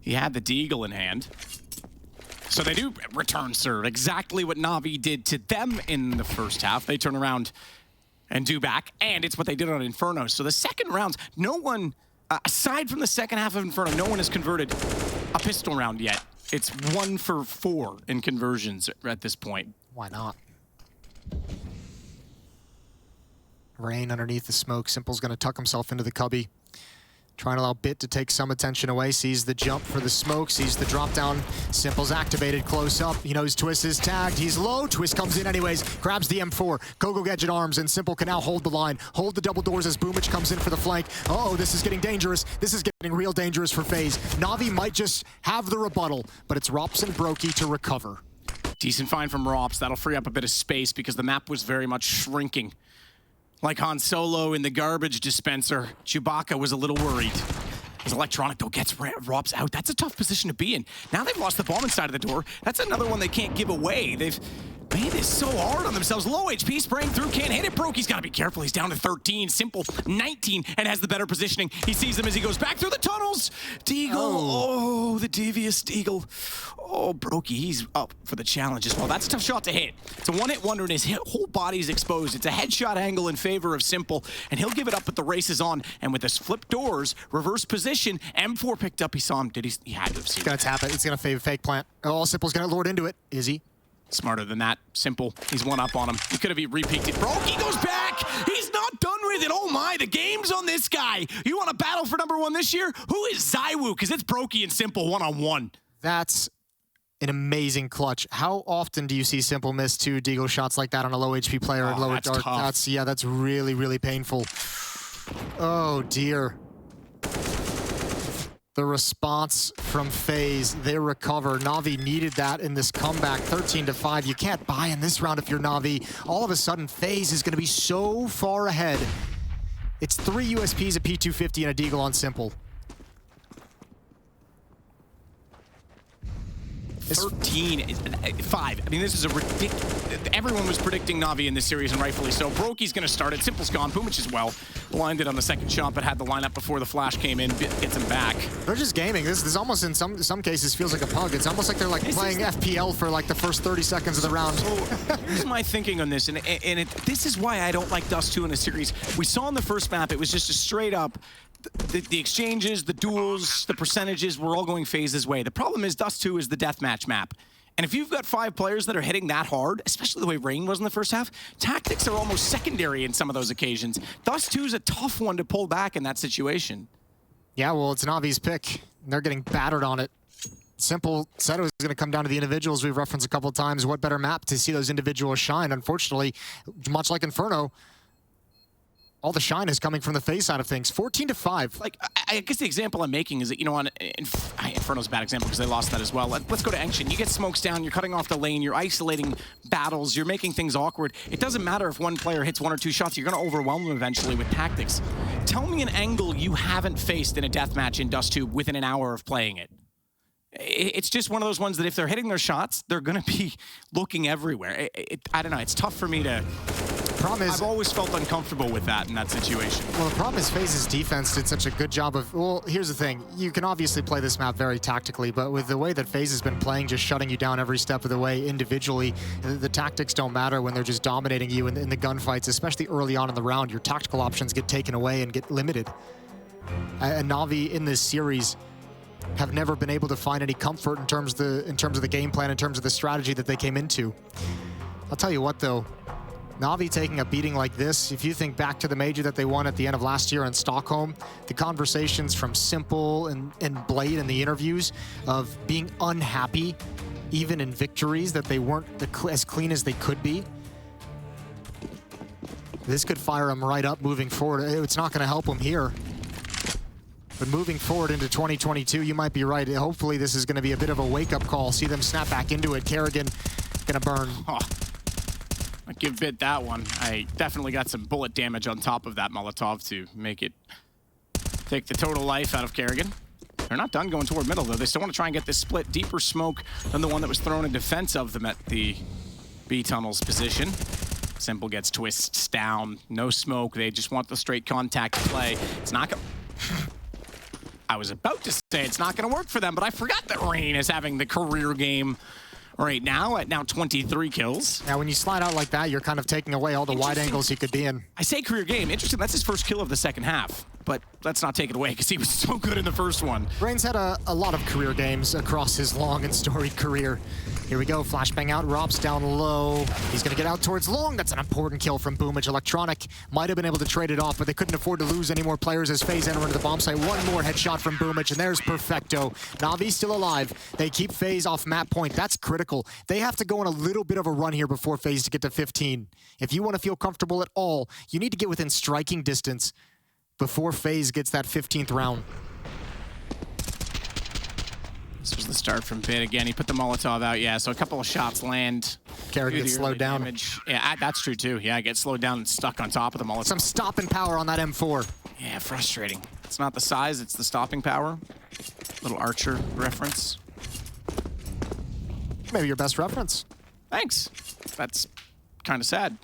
he had the Deagle in hand. So they do return serve. Exactly what NaVi did to them in the first half. They turn around and do back, and it's what they did on Inferno. So the second rounds, no one, aside from the second half of Inferno, no one has converted a pistol round yet. It's 1 for 4 in conversions at this point. Why not? Rain underneath the smoke. Simple's gonna tuck himself into the cubby. Trying to allow Bit to take some attention away. Sees the jump for the smoke, sees the drop down. Simple's activated close up. He knows Twist is tagged. He's low. Twist comes in anyways, grabs the M4. Go gadget arms, and Simple can now hold the line. Hold the double doors as Boomich comes in for the flank. Uh-oh, this is getting dangerous. This is getting real dangerous for FaZe. NaVi might just have the rebuttal, but it's ropz and broky to recover. Decent find from ropz. That'll free up a bit of space because the map was very much shrinking. Like Han Solo in the garbage dispenser, Chewbacca was a little worried. As Electronic, though, gets ropz out. That's a tough position to be in. Now they've lost the bomb inside of the door. That's another one they can't give away. They've made this so hard on themselves. Low HP, spraying through, can't hit it. Broky's got to be careful. He's down to 13. Simple, 19, and has the better positioning. He sees them as he goes back through the tunnels. Deagle, oh the devious Deagle. Oh, broky, he's up for the challenge as well. That's a tough shot to hit. It's a one-hit wonder, and his whole body's exposed. It's a headshot angle in favor of Simple, and he'll give it up, but the race is on. And with this flip doors, reverse position, M4 picked up. He saw him. He had to have seen it. He's gonna tap it. He's gonna fake plant. Oh, Simple's gonna lord into it. Is he? Smarter than that. Simple. He's one up on him. He could have re-peeked it. Broky goes back. He's not done with it. Oh my, the game's on this guy. You want to battle for #1 this year? Who is Zywoo? Because it's Broky and Simple one-on-one. That's an amazing clutch. How often do you see Simple miss 2 deagle shots like that on a low HP player and lower that's dark? tough. That's really, really painful. Oh dear. The response from FaZe, they recover. NaVi needed that in this comeback, 13-5. You can't buy in this round if you're NaVi. All of a sudden, FaZe is going to be so far ahead. It's 3 USPs, a P250, and a deagle on Simple. 13-5. I mean, this is a ridiculous. Everyone was predicting NaVi in this series, and rightfully so. broky's going to start it. Simple's gone. boomich as well. Blinded on the second shot, but had the lineup before the flash came in. Gets him back. They're just gaming. This almost, in some cases, feels like a pug. It's almost like they're like playing FPL for like the first 30 seconds of the round. So here's my thinking on this, and this is why I don't like Dust2 in a series. We saw in the first map, it was just a straight up. The exchanges, the duels, the percentages were all going FaZe's way. The problem is Dust2 is the deathmatch map. And if you've got 5 players that are hitting that hard, especially the way Rain was in the first half, tactics are almost secondary in some of those occasions. Dust2 is a tough one to pull back in that situation. Yeah, well, it's NaVi's pick. They're getting battered on it. Simple said it was going to come down to the individuals. We've referenced a couple of times. What better map to see those individuals shine? Unfortunately, much like Inferno, all the shine is coming from the FaZe side of things. 14-5. Like, I guess the example I'm making is that, you know, Inferno's a bad example because they lost that as well. Let's go to Ancient. You get smokes down, you're cutting off the lane, you're isolating battles, you're making things awkward. It doesn't matter if one player hits 1 or 2 shots, you're going to overwhelm them eventually with tactics. Tell me an angle you haven't faced in a deathmatch in Dust2 within an hour of playing it. It's just one of those ones that if they're hitting their shots, they're going to be looking everywhere. I don't know, it's tough for me to... Problem is, I've always felt uncomfortable with that in that situation. well, the problem is FaZe's defense did such a good job of, well, here's the thing. You can obviously play this map very tactically, but with the way that FaZe has been playing, just shutting you down every step of the way individually, the tactics don't matter when they're just dominating you in the gunfights, especially early on in the round. Your tactical options get taken away and get limited. And NaVi in this series have never been able to find any comfort in terms of the game plan, in terms of the strategy that they came into. I'll tell you what, though. NaVi taking a beating like this, if you think back to the major that they won at the end of last year in Stockholm, the conversations from Simple and Blade in the interviews of being unhappy, even in victories, that they weren't as clean as they could be. This could fire them right up moving forward. It's not going to help them here. But moving forward into 2022, you might be right. Hopefully this is going to be a bit of a wake-up call. See them snap back into it. Kerrigan going to burn. Oh. I give Bit that one. I definitely got some bullet damage on top of that Molotov to make it take the total life out of Kerrigan. They're not done going toward middle, though. They still want to try and get this split deeper smoke than the one that was thrown in defense of them at the B tunnel's position. Simple gets twists down, no smoke. They just want the straight contact play. It's not going I was about to say it's not going to work for them, but I forgot that Rain is having the career game right now at 23 kills. Now, when you slide out like that, you're kind of taking away all the wide angles he could be in. I say career game. Interesting, that's his first kill of the second half, but let's not take it away because he was so good in the first one. Rain's had a lot of career games across his long and storied career. Here we go, flashbang out, ropz down low. He's gonna get out towards long. That's an important kill from boomich. Electronic might have been able to trade it off, but they couldn't afford to lose any more players as FaZe enter into the bomb site. One more headshot from boomich, and there's perfecto. NaVi's still alive. They keep FaZe off map point. That's critical. They have to go on a little bit of a run here before FaZe to get to 15. If you want to feel comfortable at all, you need to get within striking distance before FaZe gets that 15th round. This was the start from Bit again. He put the Molotov out, yeah, so a couple of shots land. Kerrigan gets slowed down. Damage. Yeah, that's true too. Yeah, get slowed down and stuck on top of the Molotov. Some stopping power on that M4. Yeah, frustrating. It's not the size, it's the stopping power. Little Archer reference. Maybe your best reference. Thanks. That's kind of sad.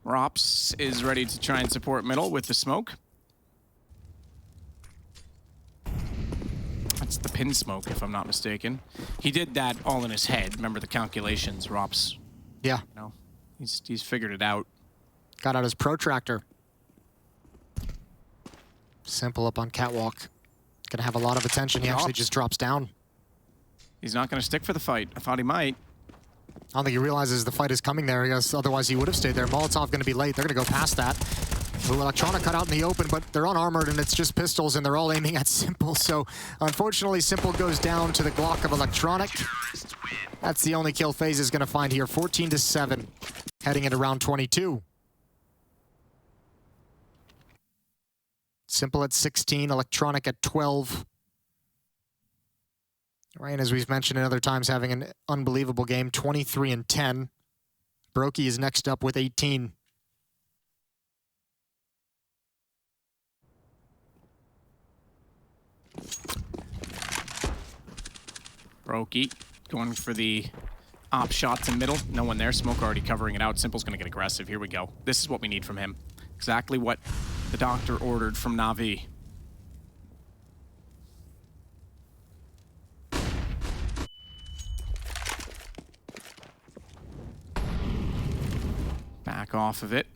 ropz is ready to try and support middle with the smoke. That's the pin smoke, if I'm not mistaken. He did that all in his head. Remember the calculations, ropz. Yeah. You know, he's figured it out. Got out his protractor. Simple up on catwalk. Gonna have a lot of attention. He actually just drops down. He's not gonna stick for the fight. I thought he might. I don't think he realizes the fight is coming there. Yes, otherwise he would have stayed there. Molotov gonna be late. They're gonna go past that. Ooh, Electronic cut out in the open, but they're unarmored and it's just pistols and they're all aiming at Simple. So unfortunately, Simple goes down to the Glock of Electronic. That's the only kill FaZe is going to find here. 14-7, heading into round 22. Simple at 16, Electronic at 12. Ryan, as we've mentioned in other times, having an unbelievable game, 23-10. broky is next up with 18. broky going for the op shot to middle. No one there. Smoke already covering it out. Simple's going to get aggressive. Here we go. This is what we need from him. Exactly what the doctor ordered from NaVi. Back off of it.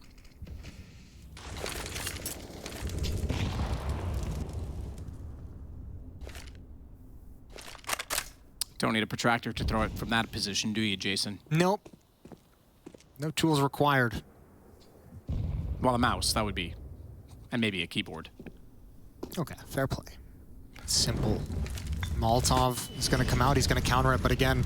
Don't need a protractor to throw it from that position, do you, Jason? Nope. No tools required. Well, a mouse, that would be. And maybe a keyboard. Okay, fair play. Simple. Molotov is going to come out. He's going to counter it, but again,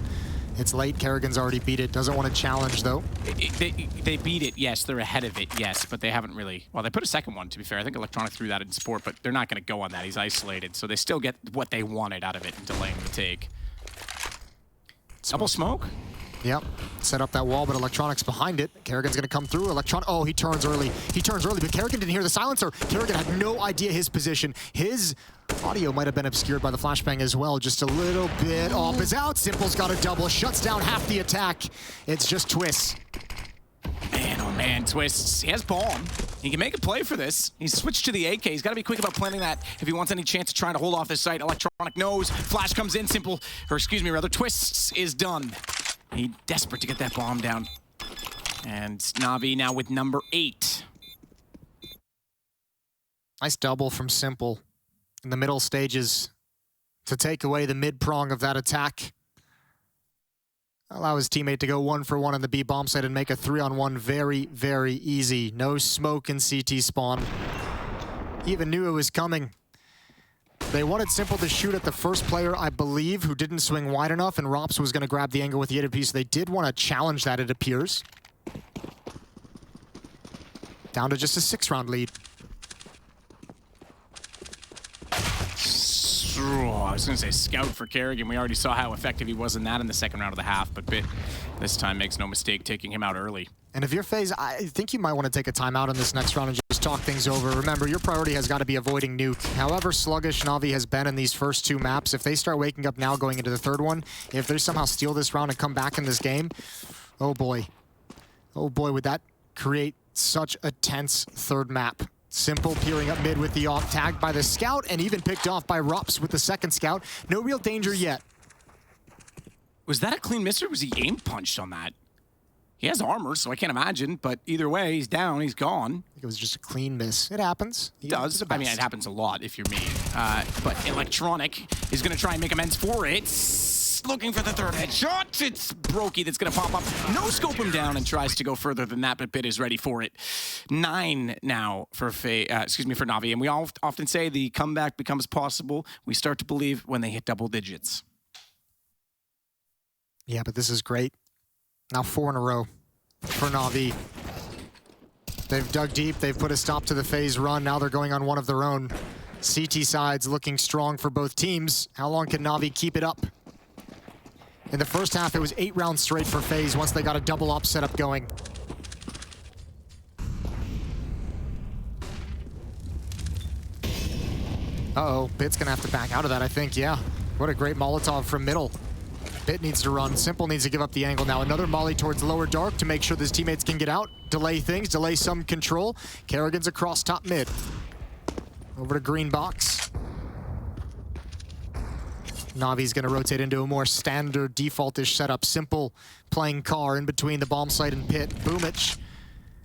it's late. Kerrigan's already beat it. Doesn't want to challenge, though. They beat it, yes. They're ahead of it, yes. But they haven't really... Well, they put a second one, to be fair. I think Electronic threw that in support, but they're not going to go on that. He's isolated. So they still get what they wanted out of it and delaying the take. Double smoke? Yep. Set up that wall, but Electronic's behind it. Kerrigan's going to come through. Electronic... Oh, he turns early. He turns early, but Kerrigan didn't hear the silencer. Kerrigan had no idea his position. His audio might have been obscured by the flashbang as well. Just a little bit off. Is out. Simple's got a double. Shuts down half the attack. It's just Twists. Man, oh man, Twists. He has bomb. He can make a play for this. He's switched to the AK. He's got to be quick about planning that if he wants any chance of trying to hold off this site. Electronic knows. Flash comes in. Simple, or excuse me, rather, Twists is done. He's desperate to get that bomb down. And NaVi now with number 8. Nice double from Simple in the middle stages to take away the mid-prong of that attack. Allow his teammate to go 1 for 1 on the B bomb site and make a 3-on-1 very, very easy. No smoke in CT spawn. He even knew it was coming. They wanted Simple to shoot at the first player, I believe, who didn't swing wide enough, and ropz was going to grab the angle with the AWP, so they did want to challenge that, it appears. Down to just a 6-round lead. I was going to say scout for Kerrigan. We already saw how effective he was in that in the second round of the half, but Bit this time makes no mistake taking him out early. And if you're FaZe, I think you might want to take a timeout in this next round and just talk things over. Remember, your priority has got to be avoiding nuke. However sluggish NaVi has been in these first 2 maps, if they start waking up now going into the 3rd one, if they somehow steal this round and come back in this game, oh boy. Oh boy, would that create such a tense 3rd map. Simple peering up mid with the off, tagged by the scout, and even picked off by ropz with the 2nd scout. No real danger yet. Was that a clean miss or was he aim punched on that? He has armor, so I can't imagine, but either way, he's down, he's gone. I think it was just a clean miss. It happens. It does. I mean, it happens a lot if you're me. But Electronic is going to try and make amends for it. Looking for the 3rd headshot. It's broky that's going to pop up. No scope him down and tries to go further than that, but Bit is ready for it. 9 now for for NaVi. And we all often say the comeback becomes possible. We start to believe when they hit double digits. Yeah, but this is great. Now 4 in a row for NaVi. They've dug deep. They've put a stop to the FaZe run. Now they're going on one of their own. CT sides looking strong for both teams. How long can NaVi keep it up? In the first half, it was 8 rounds straight for FaZe once they got a double up setup going. Uh-oh, Bit's gonna have to back out of that, I think, yeah. What a great Molotov from middle. Bit needs to run. Simple needs to give up the angle now. Another molly towards lower dark to make sure his teammates can get out. Delay things, delay some control. Kerrigan's across top mid. Over to green box. NaVi's gonna rotate into a more standard default-ish setup. Simple playing car in between the bomb site and Pit. boomich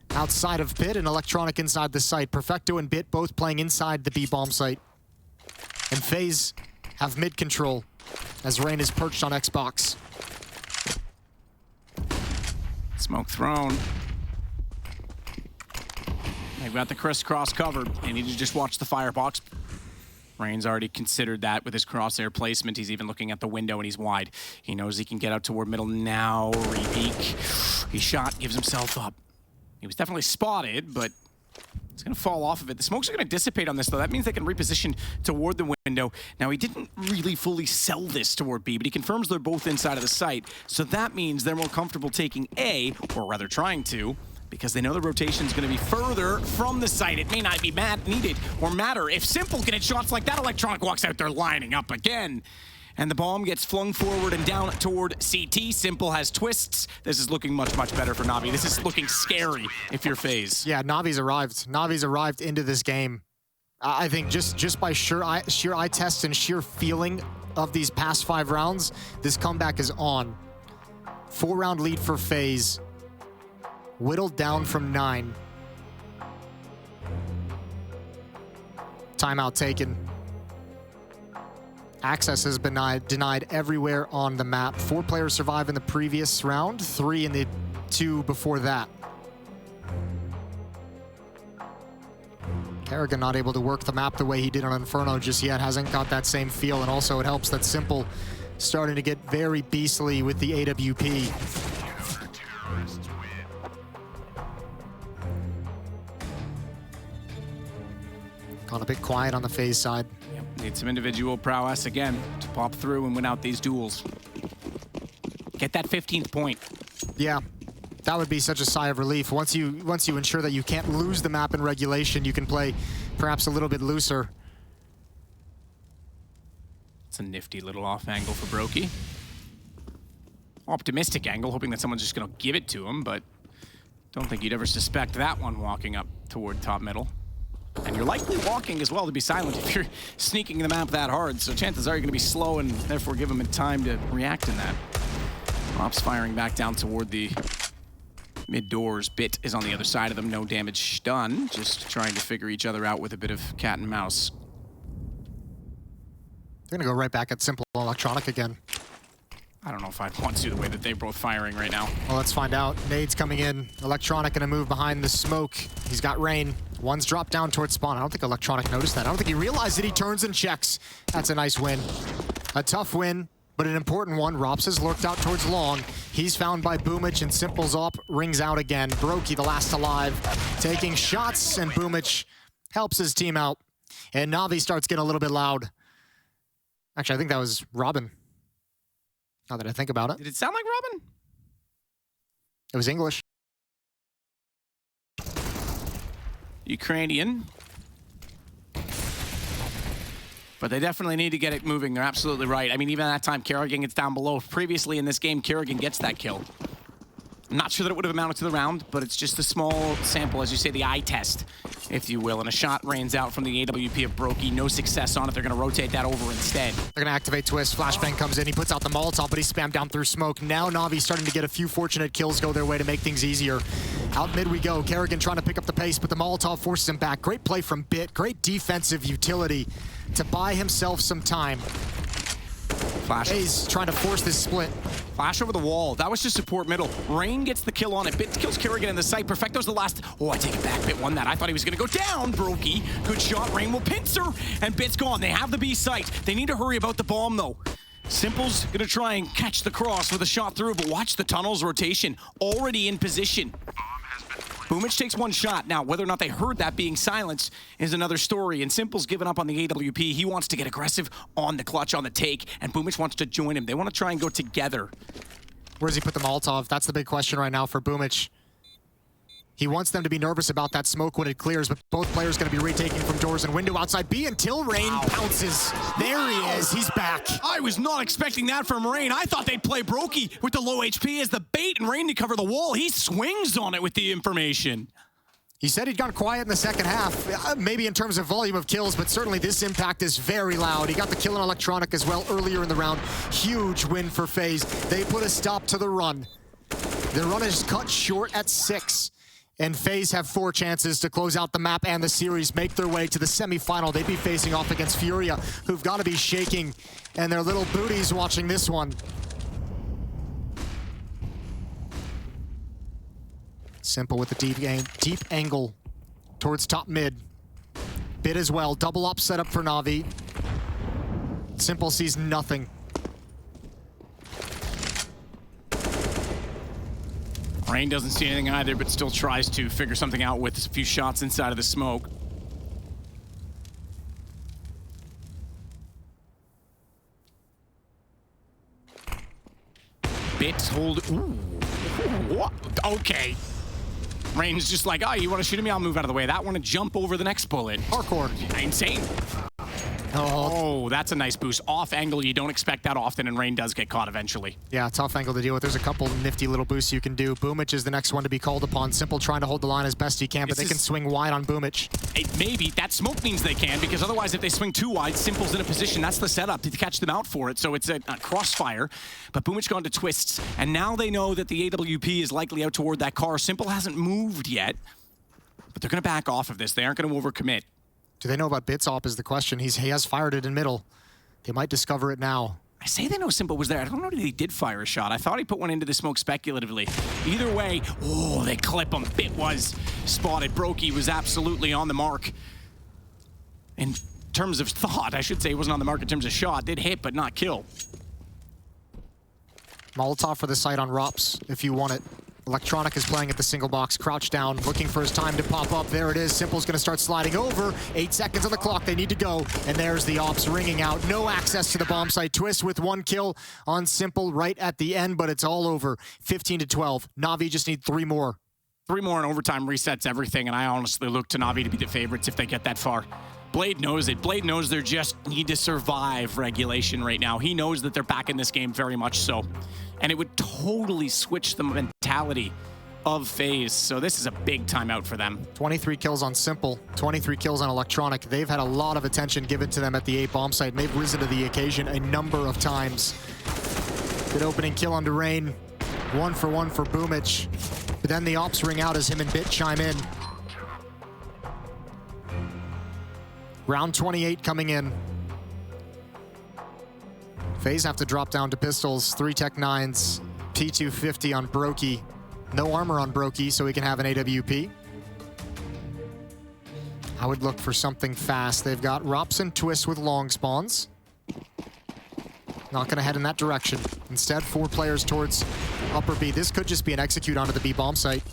outside of Pit and Electronic inside the site. Perfecto and Bit both playing inside the B bomb site. And FaZe have mid control as Rain is perched on Xbox. Smoke thrown. They've got the crisscross covered. They need to just watch the firebox. Rain's already considered that with his crosshair placement. He's even looking at the window and he's wide. He knows he can get out toward middle now. Repeak. He shot, gives himself up. He was definitely spotted, but it's going to fall off of it. The smokes are going to dissipate on this, though. That means they can reposition toward the window. Now, he didn't really fully sell this toward B, but he confirms they're both inside of the site. So that means they're more comfortable taking A, or rather trying to, because they know the rotation is going to be further from the site. It may not be needed or matter. If Simple can hit shots like that, Electronic walks out there lining up again. And the bomb gets flung forward and down toward CT. Simple has twists. This is looking much, much better for NaVi. This is looking scary if you're FaZe. Yeah, NaVi's arrived. NaVi's arrived into this game. I think just by sheer eye test and sheer feeling of these past 5 rounds, this comeback is on. 4-round lead for FaZe. Whittled down from 9. Timeout taken. Access has been denied everywhere on the map. 4 players survive in the previous round, 3 in the 2 before that. Kerrigan not able to work the map the way he did on Inferno just yet. Hasn't got that same feel, and also it helps that Simple starting to get very beastly with the AWP. Gone a bit quiet on the FaZe side. Yep. Need some individual prowess again to pop through and win out these duels. Get that 15th point. Yeah, that would be such a sigh of relief. Once you ensure that you can't lose the map in regulation, you can play perhaps a little bit looser. It's a nifty little off angle for broky. Optimistic angle, hoping that someone's just going to give it to him, but don't think you'd ever suspect that one walking up toward top middle. And you're likely walking as well to be silent if you're sneaking the map that hard, so chances are you're going to be slow and therefore give him time to react in that. ropz firing back down toward the mid doors. Bit is on the other side of them, no damage done. Just trying to figure each other out with a bit of cat and mouse. They're going to go right back at Simple Electronic again. I don't know if I'd want to the way that they're both firing right now. Well, let's find out. Nades coming in. Electronic going to move behind the smoke. He's got Rain. One's dropped down towards spawn. I don't think Electronic noticed that. I don't think he realized it. He turns and checks. That's a nice win. A tough win, but an important one. ropz has lurked out towards long. He's found by Boomich, and Simple's up. Rings out again. broky, the last alive, taking shots, and Boomich helps his team out. And NaVi starts getting a little bit loud. Actually, I think that was Robin. Now that I think about it. Did it sound like Robin? It was English. Ukrainian. But they definitely need to get it moving. They're absolutely right. I mean, even at that time, Kerrigan gets down below. Previously in this game, Kerrigan gets that kill. I'm not sure that it would have amounted to the round, but it's just a small sample, as you say, the eye test, if you will. And a shot rains out from the AWP of broky. No success on it. They're going to rotate that over instead. They're going to activate Twist. Flashbang comes in. He puts out the Molotov, but he's spammed down through smoke. Now NaVi starting to get a few fortunate kills go their way to make things easier. Out mid we go. Kerrigan trying to pick up the pace, but the Molotov forces him back. Great play from Bit. Great defensive utility to buy himself some time. Flash. He's trying to force this split. Flash over the wall. That was just support middle. Rain gets the kill on it. Bit kills Kerrigan in the site. Perfecto's the last. Oh, I take it back. Bit won that. I thought he was going to go down. broky. Good shot. Rain will pincer. And Bit's gone. They have the B site. They need to hurry about the bomb, though. Simple's going to try and catch the cross with a shot through, but watch the tunnel's rotation. Already in position. Boomich takes one shot. Now, whether or not they heard that being silenced is another story, and Simple's given up on the AWP. He wants to get aggressive on the clutch, on the take, and Boomich wants to join him. They want to try and go together. Where does he put the Molotov? That's the big question right now for Boomich. He wants them to be nervous about that smoke when it clears, but both players going to be retaking from doors and window outside B until Rain pounces. There he is. He's back. I was not expecting that from Rain. I thought they'd play broky with the low HP as the bait and Rain to cover the wall. He swings on it with the information. He said he'd gone quiet in the second half, maybe in terms of volume of kills, but certainly this impact is very loud. He got the kill on Electronic as well earlier in the round. Huge win for FaZe. They put a stop to the run. The run is cut short at 6. And FaZe have 4 chances to close out the map and the series, make their way to the semifinal. They'd be facing off against Furia, who've got to be shaking and their little booties watching this one. Simple with the deep angle towards top mid. Bit as well. Double up setup for NaVi. Simple sees nothing. Rain doesn't see anything either, but still tries to figure something out with a few shots inside of the smoke. Bits hold. Ooh. What? Okay. Rain's just like, oh, you want to shoot me? I'll move out of the way. That one to jump over the next bullet. Hardcore. Insane. Oh, that's a nice boost. Off angle, you don't expect that often, and Rain does get caught eventually. Yeah, tough angle to deal with. There's a couple nifty little boosts you can do. Boomich is the next one to be called upon. Simple trying to hold the line as best he can, but they can swing wide on Boomich. Maybe. That smoke means they can, because otherwise if they swing too wide, Simple's in a position. That's the setup to catch them out for it, so it's a crossfire. But Boomich gone to twists, and now they know that the AWP is likely out toward that car. Simple hasn't moved yet, but they're going to back off of this. They aren't going to overcommit. Do they know about Bits op is the question. He has fired it in middle. They might discover it now. I say they know Simple was there. I don't know that he did fire a shot. I thought he put one into the smoke speculatively. Either way, oh, they clip him. Bit was spotted. broky was absolutely on the mark. In terms of thought, I should say he wasn't on the mark in terms of shot. Did hit, but not kill. Molotov for the site on ropz if you want it. Electronic is playing at the single box, crouched down, looking for his time to pop up. There it is. Simple's going to start sliding over. 8 seconds on the clock. They need to go. And there's the ops ringing out. No access to the bomb site. Twist with 1 kill on Simple right at the end, but it's all over. 15-12. NaVi just need 3 more. 3 more in overtime resets everything, and I honestly look to NaVi to be the favorites if they get that far. Blade knows it. Blade knows they just need to survive regulation right now. He knows that they're back in this game very much so. And it would totally switch the mentality of FaZe. So this is a big timeout for them. 23 kills on Simple, 23 kills on Electronic. They've had a lot of attention given to them at the A bomb site, and they've risen to the occasion a number of times. Good opening kill onto Rain. 1 for 1 for Boomich. But then the ops ring out as him and Bit chime in. Round 28 coming in. FaZe have to drop down to pistols, 3 Tech 9s, P250 on broky. No armor on broky, so he can have an AWP. I would look for something fast. They've got ropz and twist with long spawns. Not gonna head in that direction. Instead, 4 players towards upper B. This could just be an execute onto the B bomb site.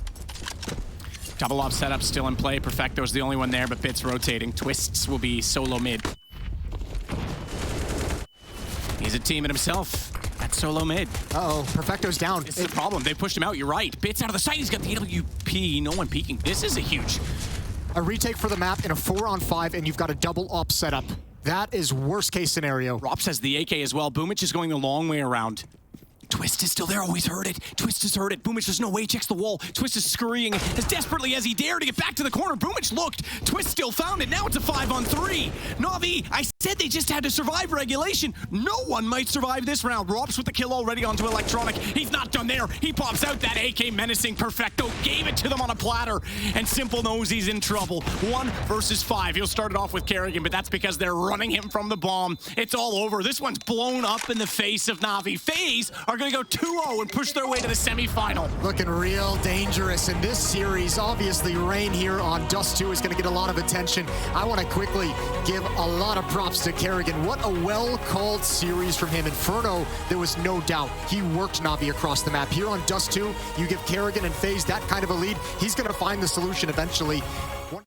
Double off setup still in play. Perfecto's the only one there, but Bit's rotating. Twists will be solo mid. He's a team in himself at solo mid. Uh-oh, Perfecto's down. It's the problem. They pushed him out. You're right. Bit's out of the sight. He's got the AWP. No one peeking. This is a huge... A retake for the map in a 4-on-5, and you've got a double up setup. That is worst case scenario. ropz has the AK as well. Boomich is going the long way around. Twist is still there. Oh, he's heard it. Twist has heard it. Boomich, there's no way. He checks the wall. Twist is scurrying as desperately as he dared to get back to the corner. Boomich looked. Twist still found it. Now it's a 5-on-3. NaVi, I said they just had to survive regulation. No one might survive this round. ropz with the kill already onto Electronic. He's not done there. He pops out that AK menacing. Perfecto gave it to them on a platter. And Simple knows he's in trouble. 1 versus 5. He'll start it off with Kerrigan, but that's because they're running him from the bomb. It's all over. This one's blown up in the face of NaVi. FaZe are going to go 2-0 and push their way to the semifinal. Looking real dangerous in this series. Obviously, Rain here on Dust2 is going to get a lot of attention. I want to quickly give a lot of props to Kerrigan. What a well-called series from him. Inferno, there was no doubt. He worked NaVi across the map. Here on Dust2, you give Kerrigan and FaZe that kind of a lead. He's going to find the solution eventually.